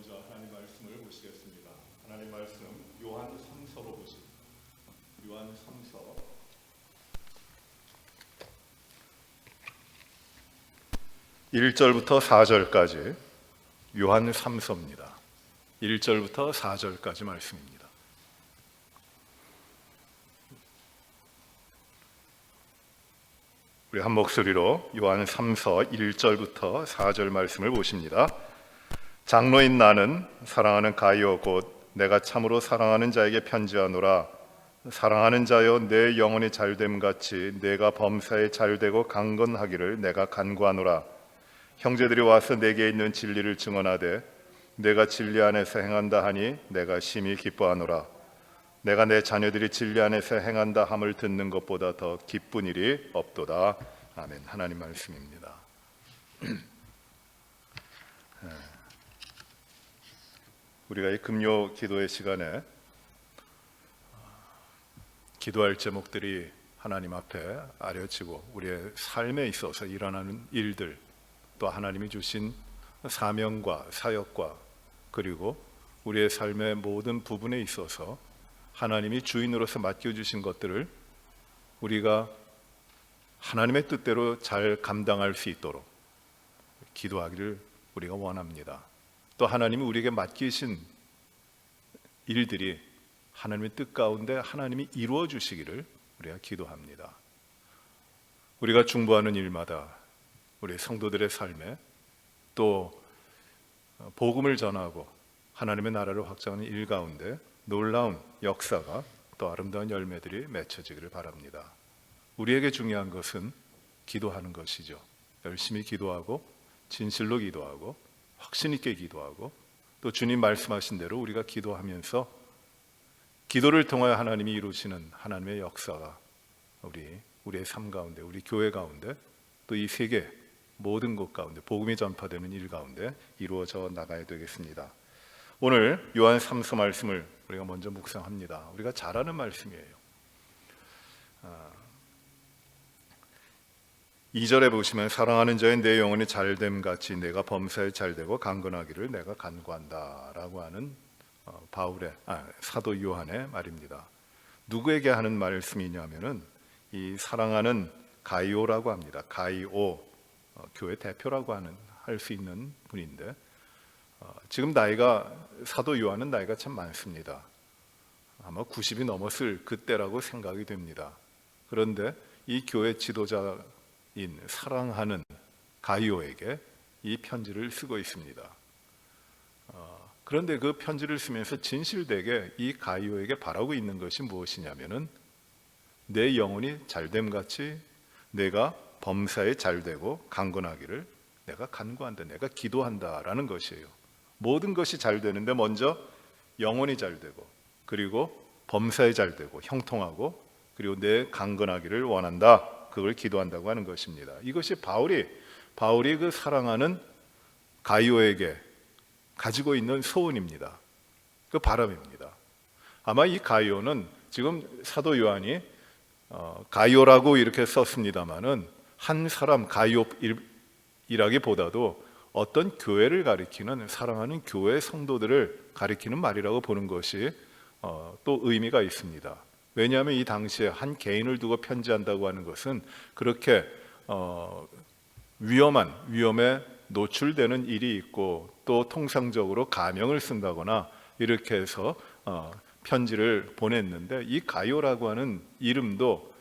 먼저 하나님 말씀을 보시겠습니다. 하나님 말씀 요한 3서로 보십니다. 요한 3서 1절부터 4절까지 요한 3서입니다. 1절부터 4절까지 말씀입니다. 우리 한 목소리로 요한 3서 1절부터 4절 말씀을 보십니다. 장로인 나는 사랑하는 가이오 곧 내가 참으로 사랑하는 자에게 편지하노라. 사랑하는 자여 내 영혼이 잘됨 같이 내가 범사에 잘되고 강건하기를 내가 간구하노라. 형제들이 와서 내게 있는 진리를 증언하되 내가 진리 안에서 행한다 하니 내가 심히 기뻐하노라. 내가 내 자녀들이 진리 안에서 행한다 함을 듣는 것보다 더 기쁜 일이 없도다. 아멘. 하나님 말씀입니다. 우리가 이 금요 기도의 시간에 기도할 제목들이 하나님 앞에 아려지고 우리의 삶에 있어서 일어나는 일들, 또 하나님이 주신 사명과 사역과 그리고 우리의 삶의 모든 부분에 있어서 하나님이 주인으로서 맡겨주신 것들을 우리가 하나님의 뜻대로 잘 감당할 수 있도록 기도하기를 우리가 원합니다. 또 하나님이 우리에게 맡기신 일들이 하나님의 뜻 가운데 하나님이 이루어 주시기를 우리가 기도합니다. 우리가 중보하는 일마다 우리 성도들의 삶에 또 복음을 전하고 하나님의 나라를 확장하는 일 가운데 놀라운 역사가 또 아름다운 열매들이 맺혀지기를 바랍니다. 우리에게 중요한 것은 기도하는 것이죠. 열심히 기도하고 진실로 기도하고 확신 있게 기도하고 또 주님 말씀하신 대로 우리가 기도하면서 기도를 통하여 하나님이 이루시는 하나님의 역사가 우리의 삶 가운데, 우리 교회 가운데, 또 이 세계 모든 곳 가운데 복음이 전파되는 일 가운데 이루어져 나가야 되겠습니다. 오늘 요한 3서 말씀을 우리가 먼저 묵상합니다. 우리가 잘 아는 말씀이에요. 2절에 보시면 사랑하는 자의 내 영혼이 잘됨 같이 내가 범사에 잘되고 강건하기를 내가 간구한다 라고 하는 사도 요한의 말입니다. 누구에게 하는 말씀이냐면은 이 사랑하는 가이오라고 합니다. 가이오, 교회 대표라고 할 수 있는 분인데 지금 사도 요한은 나이가 참 많습니다. 아마 90이 넘었을 그때라고 생각이 됩니다. 그런데 이 교회 지도자인 사랑하는 가이오에게 이 편지를 쓰고 있습니다. 그런데 그 편지를 쓰면서 진실되게 이 가이오에게 바라고 있는 것이 무엇이냐면은 내 영혼이 잘됨 같이 내가 범사에 잘되고 강건하기를 내가 간구한다, 내가 기도한다라는 것이에요. 모든 것이 잘 되는데 먼저 영혼이 잘 되고 그리고 범사에 잘 되고 형통하고 그리고 내 강건하기를 원한다. 그걸 기도한다고 하는 것입니다. 이것이 바울이 그 사랑하는 가이오에게 가지고 있는 소원입니다. 그 바람입니다. 아마 이 가이오는 지금 사도 요한이 가이오라고 이렇게 썼습니다마는 한 사람 가이오이라기보다도 어떤 교회를 가리키는 사랑하는 교회 성도들을 가리키는 말이라고 보는 것이 또 의미가 있습니다. 왜냐하면 이 당시에 한 개인을 두고 편지한다고 하는 것은 그렇게 위험에 노출되는 일이 있고 또 통상적으로 가명을 쓴다거나 이렇게 해서 편지를 보냈는데 이 가이오라고 하는 이름도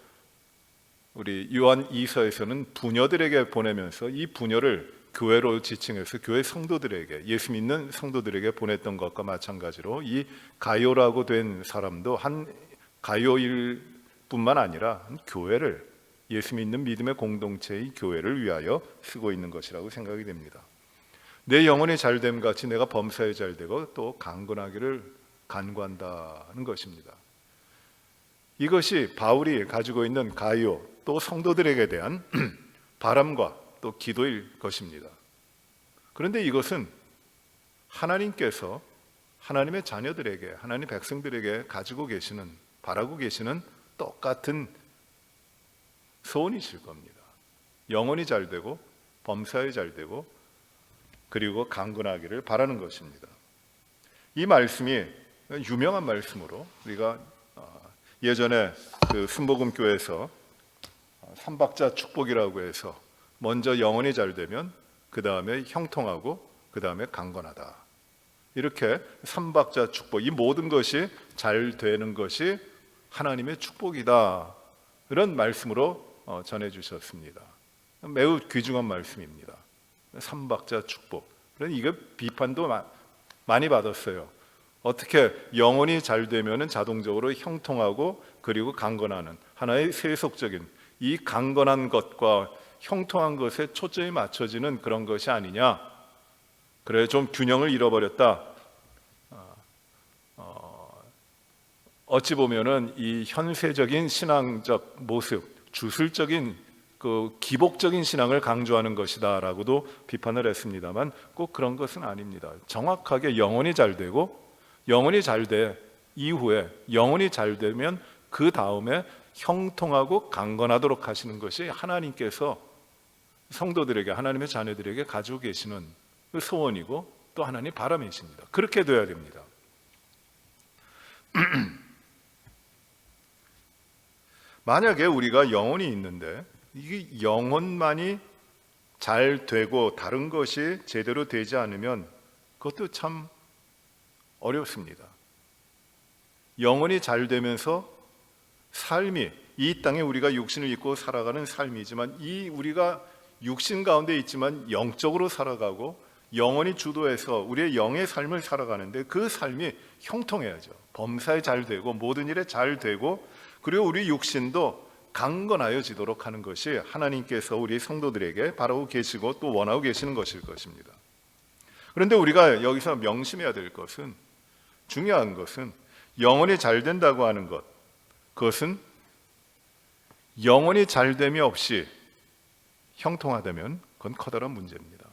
우리 요한 2서에서는 부녀들에게 보내면서 이 부녀를 교회로 지칭해서 교회 성도들에게, 예수 믿는 성도들에게 보냈던 것과 마찬가지로 이 가이오라고 된 사람도 한 가이오일 뿐만 아니라 한 교회를, 예수 믿는 믿음의 공동체의 교회를 위하여 쓰고 있는 것이라고 생각이 됩니다. 내 영혼이 잘됨 같이 내가 범사에 잘되고 또 강건하기를 간구한다는 것입니다. 이것이 바울이 가지고 있는 가이오 또 성도들에게 대한 바람과 또 기도일 것입니다. 그런데 이것은 하나님께서 하나님의 자녀들에게, 하나님 백성들에게 바라고 계시는 똑같은 소원이실 겁니다. 영혼이 잘되고 범사에 잘되고 그리고 강건하기를 바라는 것입니다. 이 말씀이 유명한 말씀으로 우리가 예전에 그 순복음교회에서 삼박자 축복이라고 해서 먼저 영혼이 잘 되면 그 다음에 형통하고 그 다음에 강건하다, 이렇게 삼박자 축복, 이 모든 것이 잘 되는 것이 하나님의 축복이다, 이런 말씀으로 전해주셨습니다. 매우 귀중한 말씀입니다. 삼박자 축복. 이거 비판도 많이 받았어요. 어떻게 영혼이 잘 되면 자동적으로 형통하고 그리고 강건하는, 하나의 세속적인 이 강건한 것과 형통한 것에 초점이 맞춰지는 그런 것이 아니냐, 그래 좀 균형을 잃어버렸다. 어찌 보면은 이 현세적인 신앙적 모습, 주술적인 그 기복적인 신앙을 강조하는 것이다라고도 비판을 했습니다만 꼭 그런 것은 아닙니다. 정확하게 영혼이 잘 되고, 영혼이 잘 돼 이후에 영혼이 잘 되면 그 다음에 형통하고 강건하도록 하시는 것이 하나님께서 성도들에게, 하나님의 자녀들에게 가지고 계시는 그 소원이고 또 하나님의 바람이십니다. 그렇게 돼야 됩니다. 만약에 우리가 영혼이 있는데 이 영혼만이 잘 되고 다른 것이 제대로 되지 않으면 그것도 참 어렵습니다. 영혼이 잘 되면서 삶이, 이 땅에 우리가 육신을 입고 살아가는 삶이지만 이 우리가 육신 가운데 있지만 영적으로 살아가고 영혼이 주도해서 우리의 영의 삶을 살아가는데 그 삶이 형통해야죠. 범사에 잘 되고 모든 일에 잘 되고, 그리고 우리 육신도 강건하여지도록 하는 것이 하나님께서 우리 성도들에게 바라고 계시고 또 원하고 계시는 것일 것입니다. 그런데 우리가 여기서 명심해야 될 것은, 중요한 것은 영혼이 잘 된다고 하는 것, 그것은 영혼이 잘 됨이 없이 형통하다면 그건 커다란 문제입니다.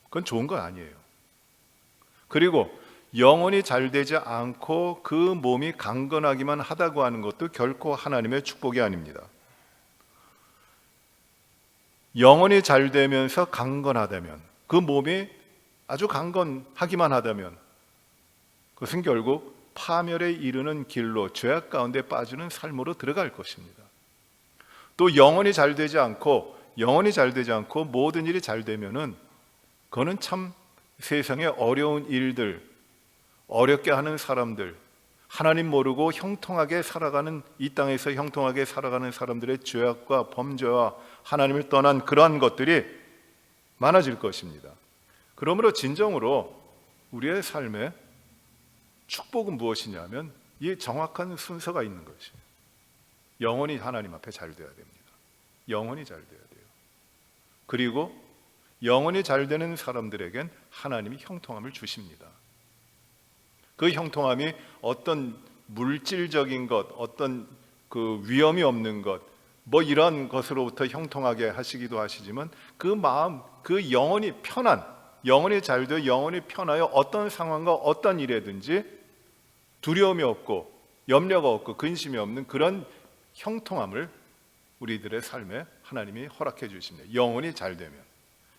그건 좋은 건 아니에요. 그리고 영혼이 잘 되지 않고 그 몸이 강건하기만 하다고 하는 것도 결코 하나님의 축복이 아닙니다. 영혼이 잘 되면서 강건하다면, 그 몸이 아주 강건하기만 하다면 그것은 결국 파멸에 이르는 길로, 죄악 가운데 빠지는 삶으로 들어갈 것입니다. 또 영혼이 잘 되지 않고 모든 일이 잘 되면은 그거는 참 세상의 어려운 일들, 어렵게 하는 사람들, 하나님 모르고 형통하게 살아가는, 이 땅에서 형통하게 살아가는 사람들의 죄악과 범죄와 하나님을 떠난 그러한 것들이 많아질 것입니다. 그러므로 진정으로 우리의 삶에 축복은 무엇이냐면 이 정확한 순서가 있는 것이에요. 영혼이 하나님 앞에 잘 돼야 됩니다. 영혼이 잘 돼야 돼요. 그리고 영혼이 잘 되는 사람들에겐 하나님이 형통함을 주십니다. 그 형통함이 어떤 물질적인 것, 어떤 그 위험이 없는 것, 뭐 이런 것으로부터 형통하게 하시기도 하시지만 그 마음, 그 영혼이 편한, 영혼이 잘 되어 영혼이 편하여 어떤 상황과 어떤 일에든지 두려움이 없고 염려가 없고 근심이 없는 그런 형통함을 우리들의 삶에 하나님이 허락해 주십니다. 영혼이 잘 되면.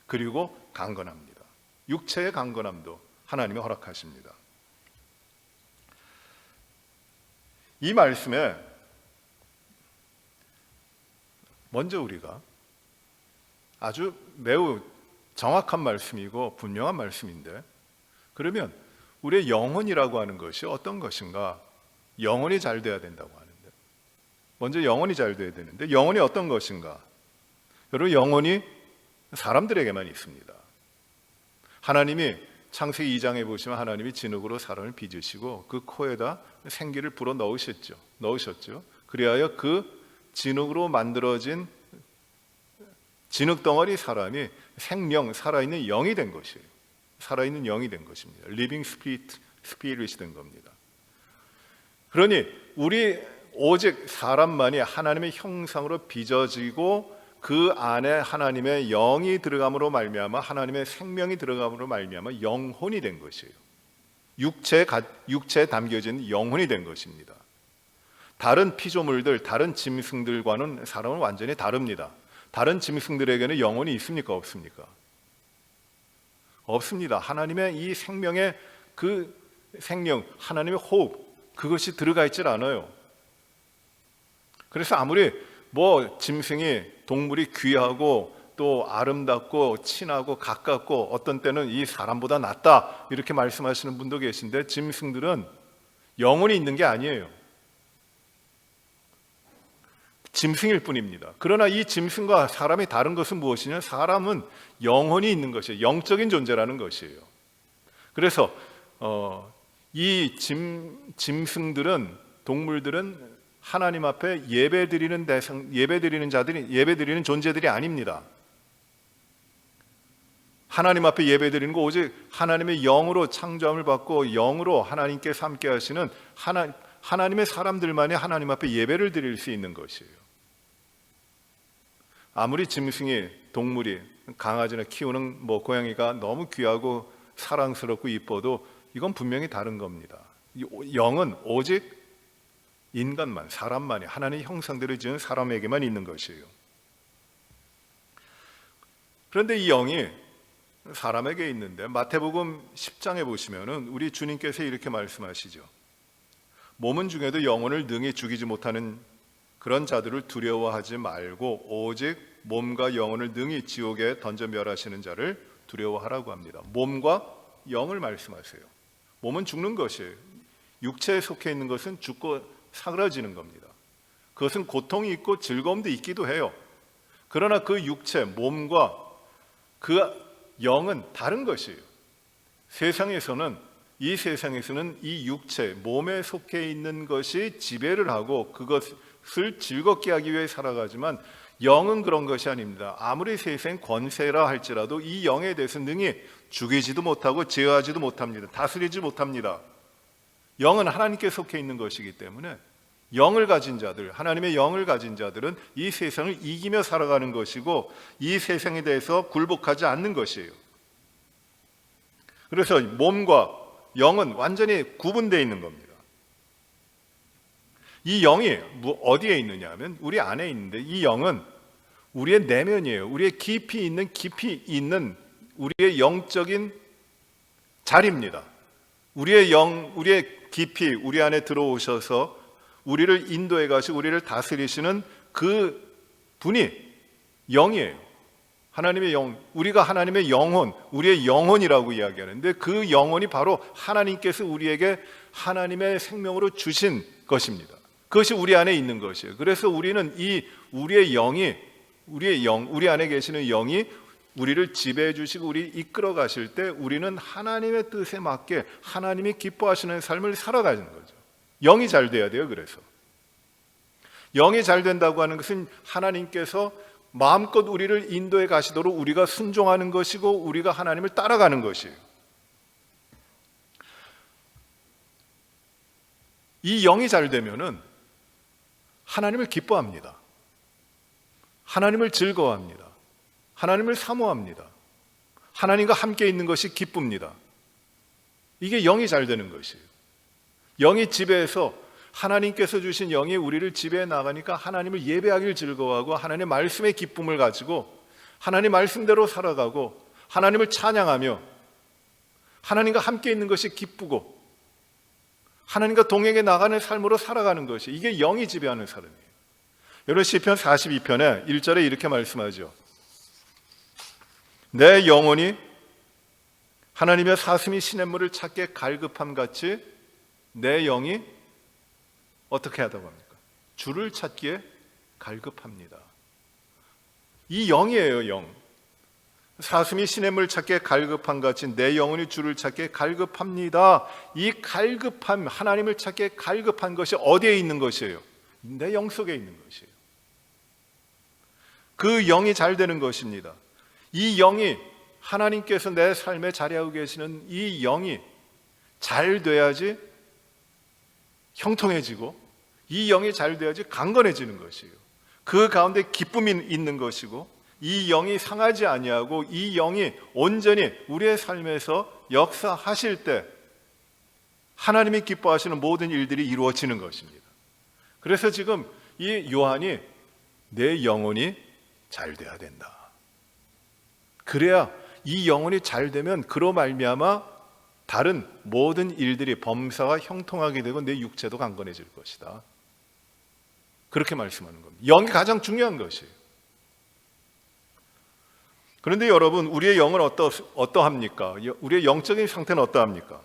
그리고 강건합니다. 육체의 강건함도 하나님이 허락하십니다. 이 말씀에 먼저 우리가 아주 매우 정확한 말씀이고 분명한 말씀인데, 그러면 우리의 영혼이라고 하는 것이 어떤 것인가? 영혼이 잘 돼야 된다고 하는데 먼저 영혼이 잘 돼야 되는데 영혼이 어떤 것인가? 여러분, 영혼이 사람들에게만 있습니다. 하나님이 창세기 2장에 보시면 하나님이 진흙으로 사람을 빚으시고 그 코에다 생기를 불어 넣으셨죠. 그리하여 그 진흙으로 만들어진 진흙 덩어리 사람이 생명, 살아있는 영이 된 것이에요. 살아있는 영이 된 것입니다. 리빙 스피릿이 된 겁니다. 그러니 우리 오직 사람만이 하나님의 형상으로 빚어지고 그 안에 하나님의 영이 들어감으로 말미암아, 하나님의 생명이 들어감으로 말미암아 영혼이 된 것이에요. 육체에 담겨진 영혼이 된 것입니다. 다른 피조물들, 다른 짐승들과는 사람은 완전히 다릅니다. 다른 짐승들에게는 영혼이 있습니까? 없습니까? 없습니다. 하나님의 이 생명의 그 생명, 하나님의 호흡, 그것이 들어가 있질 않아요. 그래서 아무리 짐승이, 동물이 귀하고 또 아름답고 친하고 가깝고 어떤 때는 이 사람보다 낫다 이렇게 말씀하시는 분도 계신데, 짐승들은 영혼이 있는 게 아니에요. 짐승일 뿐입니다. 그러나 이 짐승과 사람이 다른 것은 무엇이냐? 사람은 영혼이 있는 것이에요. 영적인 존재라는 것이에요. 그래서 이 짐승들은, 동물들은 하나님 앞에 예배드리는 존재들이 아닙니다. 하나님 앞에 예배드리는 거 오직 하나님의 영으로 창조함을 받고 영으로 하나님께서 함께 하시는 하나님의 사람들만이 하나님 앞에 예배를 드릴 수 있는 것이에요. 아무리 짐승이, 동물이, 강아지나 키우는 고양이가 너무 귀하고 사랑스럽고 이뻐도 이건 분명히 다른 겁니다. 영은 오직 인간만, 사람만이, 하나님의 형상대로 지은 사람에게만 있는 것이에요. 그런데 이 영이 사람에게 있는데, 마태복음 10장에 보시면은 우리 주님께서 이렇게 말씀하시죠. 몸은 중에도 영혼을 능히 죽이지 못하는 그런 자들을 두려워하지 말고 오직 몸과 영혼을 능히 지옥에 던져 멸하시는 자를 두려워하라고 합니다. 몸과 영을 말씀하세요. 몸은 죽는 것이에요. 육체에 속해 있는 것은 죽고 사라지는 겁니다. 그것은 고통이 있고 즐거움도 있기도 해요. 그러나 그 육체, 몸과 그 영은 다른 것이에요. 이 세상에서는 이 육체, 몸에 속해 있는 것이 지배를 하고 그것을 즐겁게 하기 위해 살아가지만, 영은 그런 것이 아닙니다. 아무리 세상 권세라 할지라도 이 영에 대해서 능히 죽이지도 못하고 제어하지도 못합니다. 다스리지 못합니다. 영은 하나님께 속해 있는 것이기 때문에 영을 가진 자들, 하나님의 영을 가진 자들은 이 세상을 이기며 살아가는 것이고 이 세상에 대해서 굴복하지 않는 것이에요. 그래서 몸과 영은 완전히 구분되어 있는 겁니다. 이 영이 어디에 있느냐 하면 우리 안에 있는데, 이 영은 우리의 내면이에요. 우리의 깊이 있는 우리의 영적인 자리입니다. 우리의 깊이 우리 안에 들어오셔서 우리를 인도해 가시고 우리를 다스리시는 그 분이 영이에요. 하나님의 영, 우리가 하나님의 영혼, 우리의 영혼이라고 이야기하는데, 그 영혼이 바로 하나님께서 우리에게 하나님의 생명으로 주신 것입니다. 그것이 우리 안에 있는 것이에요. 그래서 우리는 우리의 영이, 우리 안에 계시는 영이 우리를 지배해 주시고 우리 이끌어 가실 때 우리는 하나님의 뜻에 맞게 하나님이 기뻐하시는 삶을 살아가는 거죠. 영이 잘 돼야 돼요. 그래서 영이 잘 된다고 하는 것은 하나님께서 마음껏 우리를 인도해 가시도록 우리가 순종하는 것이고 우리가 하나님을 따라가는 것이에요. 이 영이 잘 되면은 하나님을 기뻐합니다. 하나님을 즐거워합니다. 하나님을 사모합니다. 하나님과 함께 있는 것이 기쁩니다. 이게 영이 잘 되는 것이에요. 영이 지배해서 하나님께서 주신 영이 우리를 지배해 나가니까 하나님을 예배하기를 즐거워하고 하나님의 말씀의 기쁨을 가지고 하나님 말씀대로 살아가고 하나님을 찬양하며 하나님과 함께 있는 것이 기쁘고 하나님과 동행해 나가는 삶으로 살아가는 것이, 이게 영이 지배하는 사람이에요. 여러분, 시편 42편에 1절에 이렇게 말씀하죠. 내 영혼이 하나님의 사슴이 시냇물을 찾게 갈급함 같이 내 영이 어떻게 하다고 합니까? 주를 찾기에 갈급합니다. 이 영이에요, 영. 사슴이 시냇물 찾기에 갈급함 같이 내 영혼이 주를 찾기에 갈급합니다. 이 갈급함, 하나님을 찾기에 갈급한 것이 어디에 있는 것이에요? 내 영 속에 있는 것이에요. 그 영이 잘 되는 것입니다. 이 영이, 하나님께서 내 삶에 자리하고 계시는 이 영이 잘 돼야지 형통해지고 이 영이 잘 돼야지 강건해지는 것이에요. 그 가운데 기쁨이 있는 것이고 이 영이 상하지 아니하고 이 영이 온전히 우리의 삶에서 역사하실 때 하나님이 기뻐하시는 모든 일들이 이루어지는 것입니다. 그래서 지금 이 요한이 내 영혼이 잘 돼야 된다. 그래야 이 영혼이 잘 되면 그로 말미암아 다른 모든 일들이 범사와 형통하게 되고 내 육체도 강건해질 것이다. 그렇게 말씀하는 겁니다. 영이 가장 중요한 것이에요. 그런데 여러분, 우리의 영은 어떠합니까? 우리의 영적인 상태는 어떠합니까?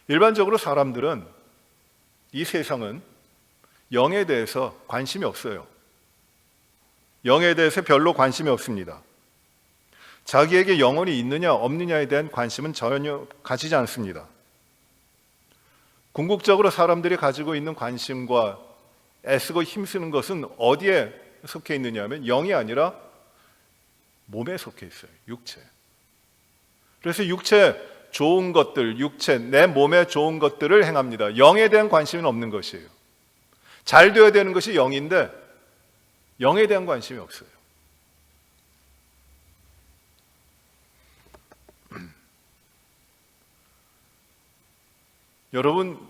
일반적으로 사람들은, 이 세상은 영에 대해서 관심이 없어요. 영에 대해서 별로 관심이 없습니다. 자기에게 영혼이 있느냐 없느냐에 대한 관심은 전혀 가지지 않습니다. 궁극적으로 사람들이 가지고 있는 관심과 애쓰고 힘쓰는 것은 어디에 속해 있느냐 하면 영이 아니라 몸에 속해 있어요. 육체. 그래서 육체 좋은 것들, 육체, 내 몸에 좋은 것들을 행합니다. 영에 대한 관심은 없는 것이에요. 잘 되어야 되는 것이 영인데 영에 대한 관심이 없어요. 여러분,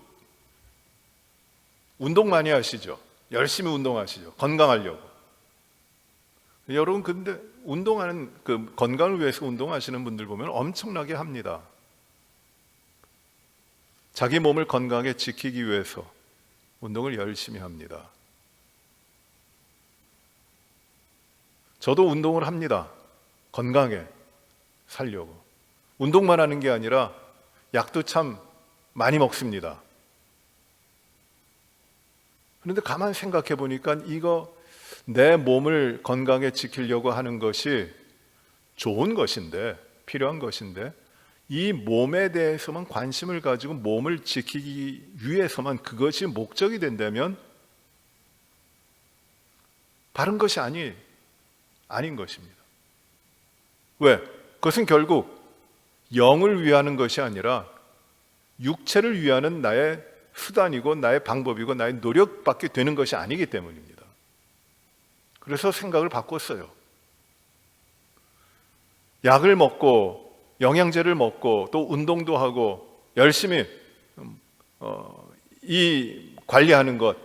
운동 많이 하시죠? 열심히 운동하시죠? 건강하려고. 여러분, 근데 운동하는, 건강을 위해서 운동하시는 분들 보면 엄청나게 합니다. 자기 몸을 건강하게 지키기 위해서 운동을 열심히 합니다. 저도 운동을 합니다. 건강하게 살려고. 운동만 하는 게 아니라 약도 참 많이 먹습니다. 그런데 가만 생각해 보니까 이거 내 몸을 건강하게 지키려고 하는 것이 좋은 것인데, 필요한 것인데, 이 몸에 대해서만 관심을 가지고 몸을 지키기 위해서만 그것이 목적이 된다면 바른 것이 아닌 것입니다. 왜? 그것은 결국 영을 위하는 것이 아니라 육체를 위하는 나의 수단이고 나의 방법이고 나의 노력밖에 되는 것이 아니기 때문입니다. 그래서 생각을 바꿨어요. 약을 먹고 영양제를 먹고 또 운동도 하고 열심히 이 관리하는 것,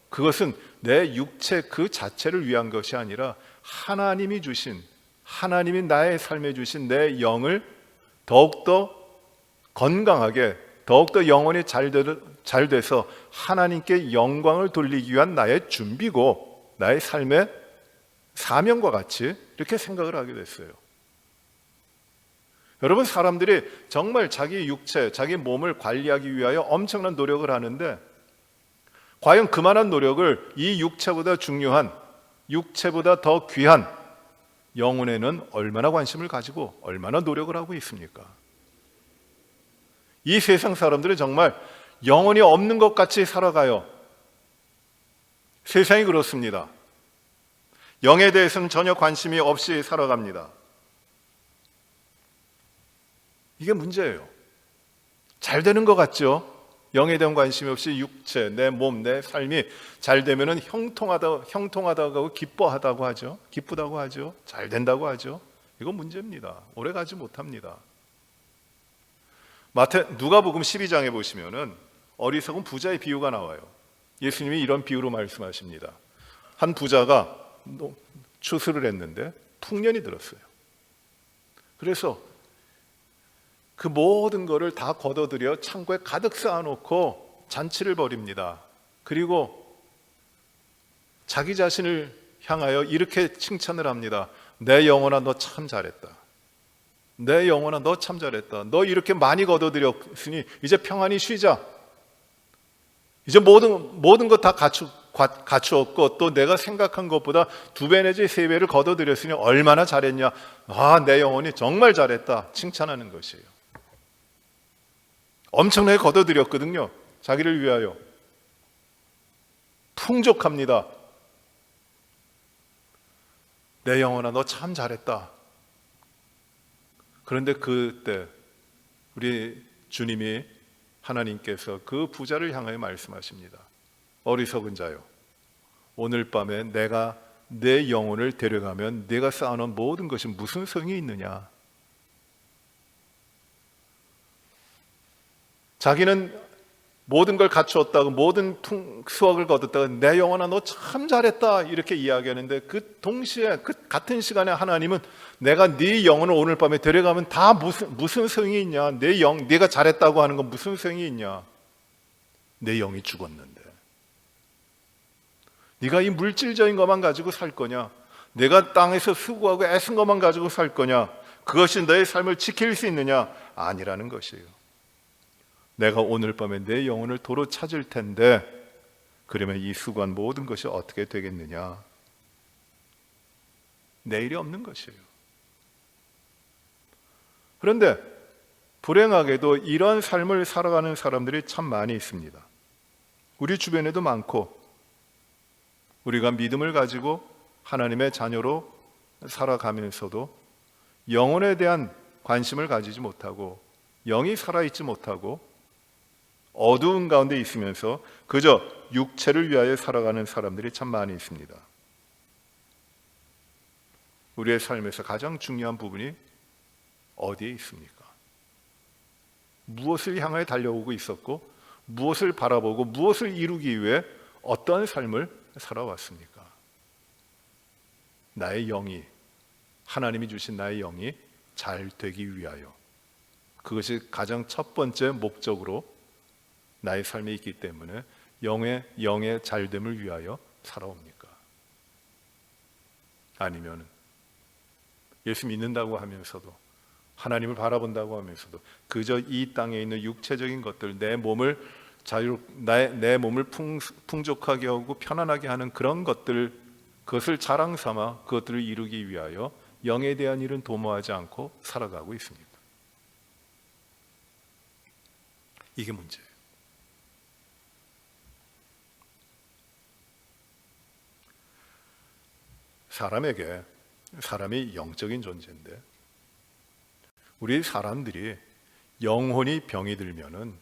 그것은 내 육체 그 자체를 위한 것이 아니라 하나님이 주신, 하나님이 나의 삶에 주신 내 영을 더욱더 건강하게, 더욱더 영혼이 잘 돼서 하나님께 영광을 돌리기 위한 나의 준비고 나의 삶의 사명과 같이 이렇게 생각을 하게 됐어요. 여러분, 사람들이 정말 자기 육체, 자기 몸을 관리하기 위하여 엄청난 노력을 하는데 과연 그만한 노력을 이 육체보다 중요한, 육체보다 더 귀한 영혼에는 얼마나 관심을 가지고 얼마나 노력을 하고 있습니까? 이 세상 사람들은 정말 영혼이 없는 것 같이 살아가요. 세상이 그렇습니다. 영에 대해서는 전혀 관심이 없이 살아갑니다. 이게 문제예요. 잘 되는 것 같죠? 영에 대한 관심이 없이 육체, 내 몸, 내 삶이 잘 되면은 형통하다고 하고 기뻐하다고 하죠. 기쁘다고 하죠. 잘 된다고 하죠. 이건 문제입니다. 오래 가지 못합니다. 누가복음 12장에 보시면은 어리석은 부자의 비유가 나와요. 예수님이 이런 비유로 말씀하십니다. 한 부자가 추수를 했는데 풍년이 들었어요. 그래서 그 모든 것을 다 걷어들여 창고에 가득 쌓아놓고 잔치를 벌입니다. 그리고 자기 자신을 향하여 이렇게 칭찬을 합니다. 내 영혼아, 너 참 잘했다. 내 영혼아, 너 참 잘했다. 너 이렇게 많이 걷어들였으니 이제 평안히 쉬자. 이제 모든 것 다 갖추었고 또 내가 생각한 것보다 2배 내지 3배를 걷어들였으니 얼마나 잘했냐. 아, 내 영혼이 정말 잘했다. 칭찬하는 것이에요. 엄청나게 걷어들였거든요. 자기를 위하여. 풍족합니다. 내 영혼아, 너 참 잘했다. 그런데 그때 우리 주님이, 하나님께서 그 부자를 향하여 말씀하십니다. 어리석은 자요, 오늘 밤에 내가 내 영혼을 데려가면 네가 쌓아놓은 모든 것이 무슨 소용이 있느냐. 자기는 모든 걸 갖추었다고, 모든 수확을 거뒀다고, 내 영혼아 너 참 잘했다 이렇게 이야기하는데, 그 동시에 그 같은 시간에 하나님은 내가 네 영혼을 오늘 밤에 데려가면 다 무슨 소용이 있냐, 네가 잘했다고 하는 건 무슨 소용이 있냐, 내 영이 죽었는데 네가 이 물질적인 것만 가지고 살 거냐, 내가 땅에서 수고하고 애쓴 것만 가지고 살 거냐, 그것이 너의 삶을 지킬 수 있느냐? 아니라는 것이에요. 내가 오늘 밤에 내 영혼을 도로 찾을 텐데, 그러면 이 수고한 모든 것이 어떻게 되겠느냐? 내일이 없는 것이에요. 그런데 불행하게도 이런 삶을 살아가는 사람들이 참 많이 있습니다. 우리 주변에도 많고, 우리가 믿음을 가지고 하나님의 자녀로 살아가면서도 영혼에 대한 관심을 가지지 못하고, 영이 살아있지 못하고 어두운 가운데 있으면서 그저 육체를 위하여 살아가는 사람들이 참 많이 있습니다. 우리의 삶에서 가장 중요한 부분이 어디에 있습니까? 무엇을 향해 달려오고 있었고, 무엇을 바라보고 무엇을 이루기 위해 어떠한 삶을 살아왔습니까? 나의 영이, 하나님이 주신 나의 영이 잘 되기 위하여, 그것이 가장 첫 번째 목적으로 나의 삶에 있기 때문에 영의 잘됨을 위하여 살아옵니까? 아니면 예수 믿는다고 하면서도, 하나님을 바라본다고 하면서도 그저 이 땅에 있는 육체적인 것들, 내 몸을 풍족하게 하고 편안하게 하는 그런 것들, 그것을 자랑 삼아 그것들을 이루기 위하여 영에 대한 일은 도모하지 않고 살아가고 있습니다. 이게 문제예요. 사람이 영적인 존재인데, 우리 사람들이 영혼이 병이 들면은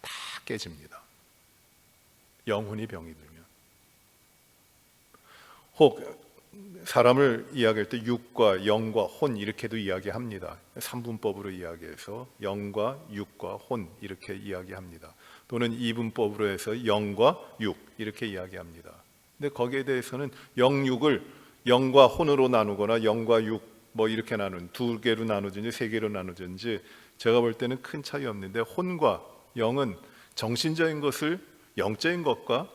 다 깨집니다. 영혼이 병이 들면. 혹 사람을 이야기할 때 육과 영과 혼 이렇게도 이야기합니다. 삼분법으로 이야기해서 영과 육과 혼 이렇게 이야기합니다. 또는 이분법으로 해서 영과 육 이렇게 이야기합니다. 근데 거기에 대해서는 영육을 영과 혼으로 나누거나 영과 육 뭐 이렇게 나눈, 두 개로 나누든지 세 개로 나누든지 제가 볼 때는 큰 차이 없는데, 혼과 영은 정신적인 것을 영적인 것과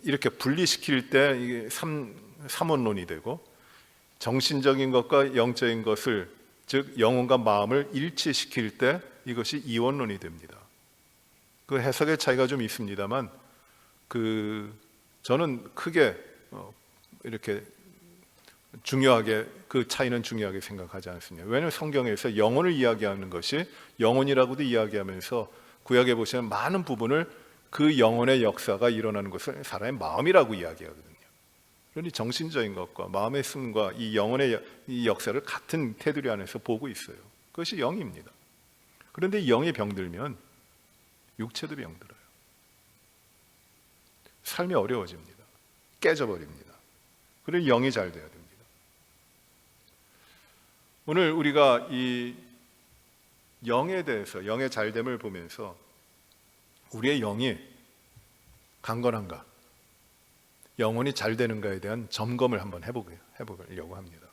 이렇게 분리시킬 때 이게 삼원론이 되고, 정신적인 것과 영적인 것을, 즉 영혼과 마음을 일치시킬 때 이것이 이원론이 됩니다. 그 해석의 차이가 좀 있습니다만, 저는 크게 이렇게 중요하게, 그 차이는 중요하게 생각하지 않습니다. 왜냐하면 성경에서 영혼을 이야기하는 것이, 영혼이라고도 이야기하면서 구약에 보시면 많은 부분을 그 영혼의 역사가 일어나는 것을 사람의 마음이라고 이야기하거든요. 그러니 정신적인 것과 마음의 숨과 이 영혼의 이 역사를 같은 테두리 안에서 보고 있어요. 그것이 영입니다. 그런데 영이 병들면 육체도 병들어요. 삶이 어려워집니다. 깨져버립니다. 그래서 영이 잘 돼야 됩니다. 오늘 우리가 이 영에 대해서, 영의 잘됨을 보면서 우리의 영이 강건한가, 영혼이 잘 되는가에 대한 점검을 한번 해보려고 합니다.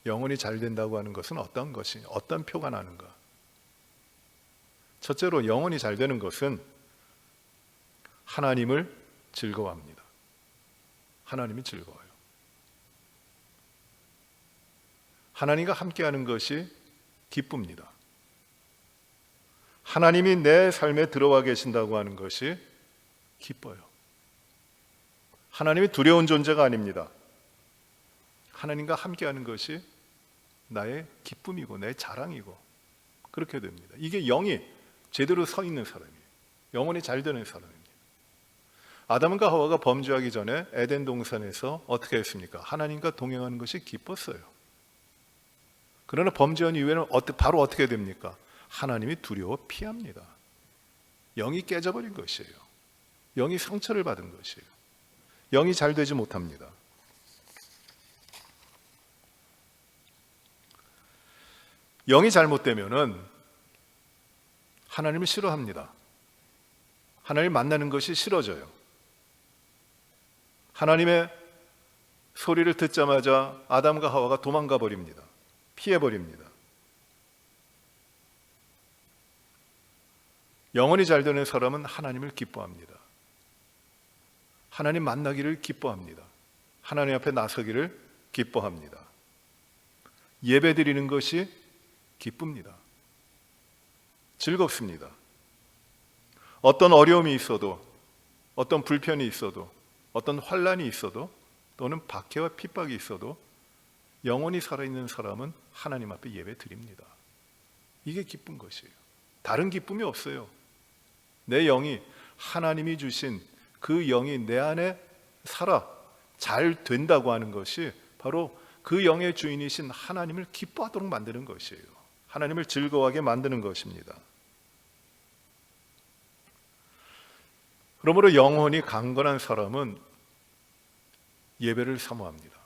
영혼이 잘 된다고 하는 것은 어떤 것이, 어떤 표가 나는가? 첫째로 영혼이 잘 되는 것은 하나님을 즐거워합니다. 하나님이 즐거워요. 하나님과 함께하는 것이 기쁩니다. 하나님이 내 삶에 들어와 계신다고 하는 것이 기뻐요. 하나님이 두려운 존재가 아닙니다. 하나님과 함께하는 것이 나의 기쁨이고 내 자랑이고 그렇게 됩니다. 이게 영이 제대로 서 있는 사람이에요. 영혼이 잘 되는 사람입니다. 아담과 하와가 범죄하기 전에 에덴 동산에서 어떻게 했습니까? 하나님과 동행하는 것이 기뻤어요. 그러나 범죄한 이후에는 바로 어떻게 됩니까? 하나님이 두려워 피합니다. 영이 깨져버린 것이에요. 영이 상처를 받은 것이에요. 영이 잘 되지 못합니다. 영이 잘못되면은 하나님을 싫어합니다. 하나님 만나는 것이 싫어져요. 하나님의 소리를 듣자마자 아담과 하와가 도망가 버립니다. 피해 버립니다. 영혼이 잘 되는 사람은 하나님을 기뻐합니다. 하나님 만나기를 기뻐합니다. 하나님 앞에 나서기를 기뻐합니다. 예배 드리는 것이 기쁩니다. 즐겁습니다. 어떤 어려움이 있어도, 어떤 불편이 있어도, 어떤 환난이 있어도, 또는 박해와 핍박이 있어도 영혼이 살아있는 사람은 하나님 앞에 예배 드립니다. 이게 기쁜 것이에요. 다른 기쁨이 없어요. 내 영이, 하나님이 주신 그 영이 내 안에 살아 잘 된다고 하는 것이 바로 그 영의 주인이신 하나님을 기뻐하도록 만드는 것이에요. 하나님을 즐거워하게 만드는 것입니다. 그러므로 영혼이 강건한 사람은 예배를 사모합니다.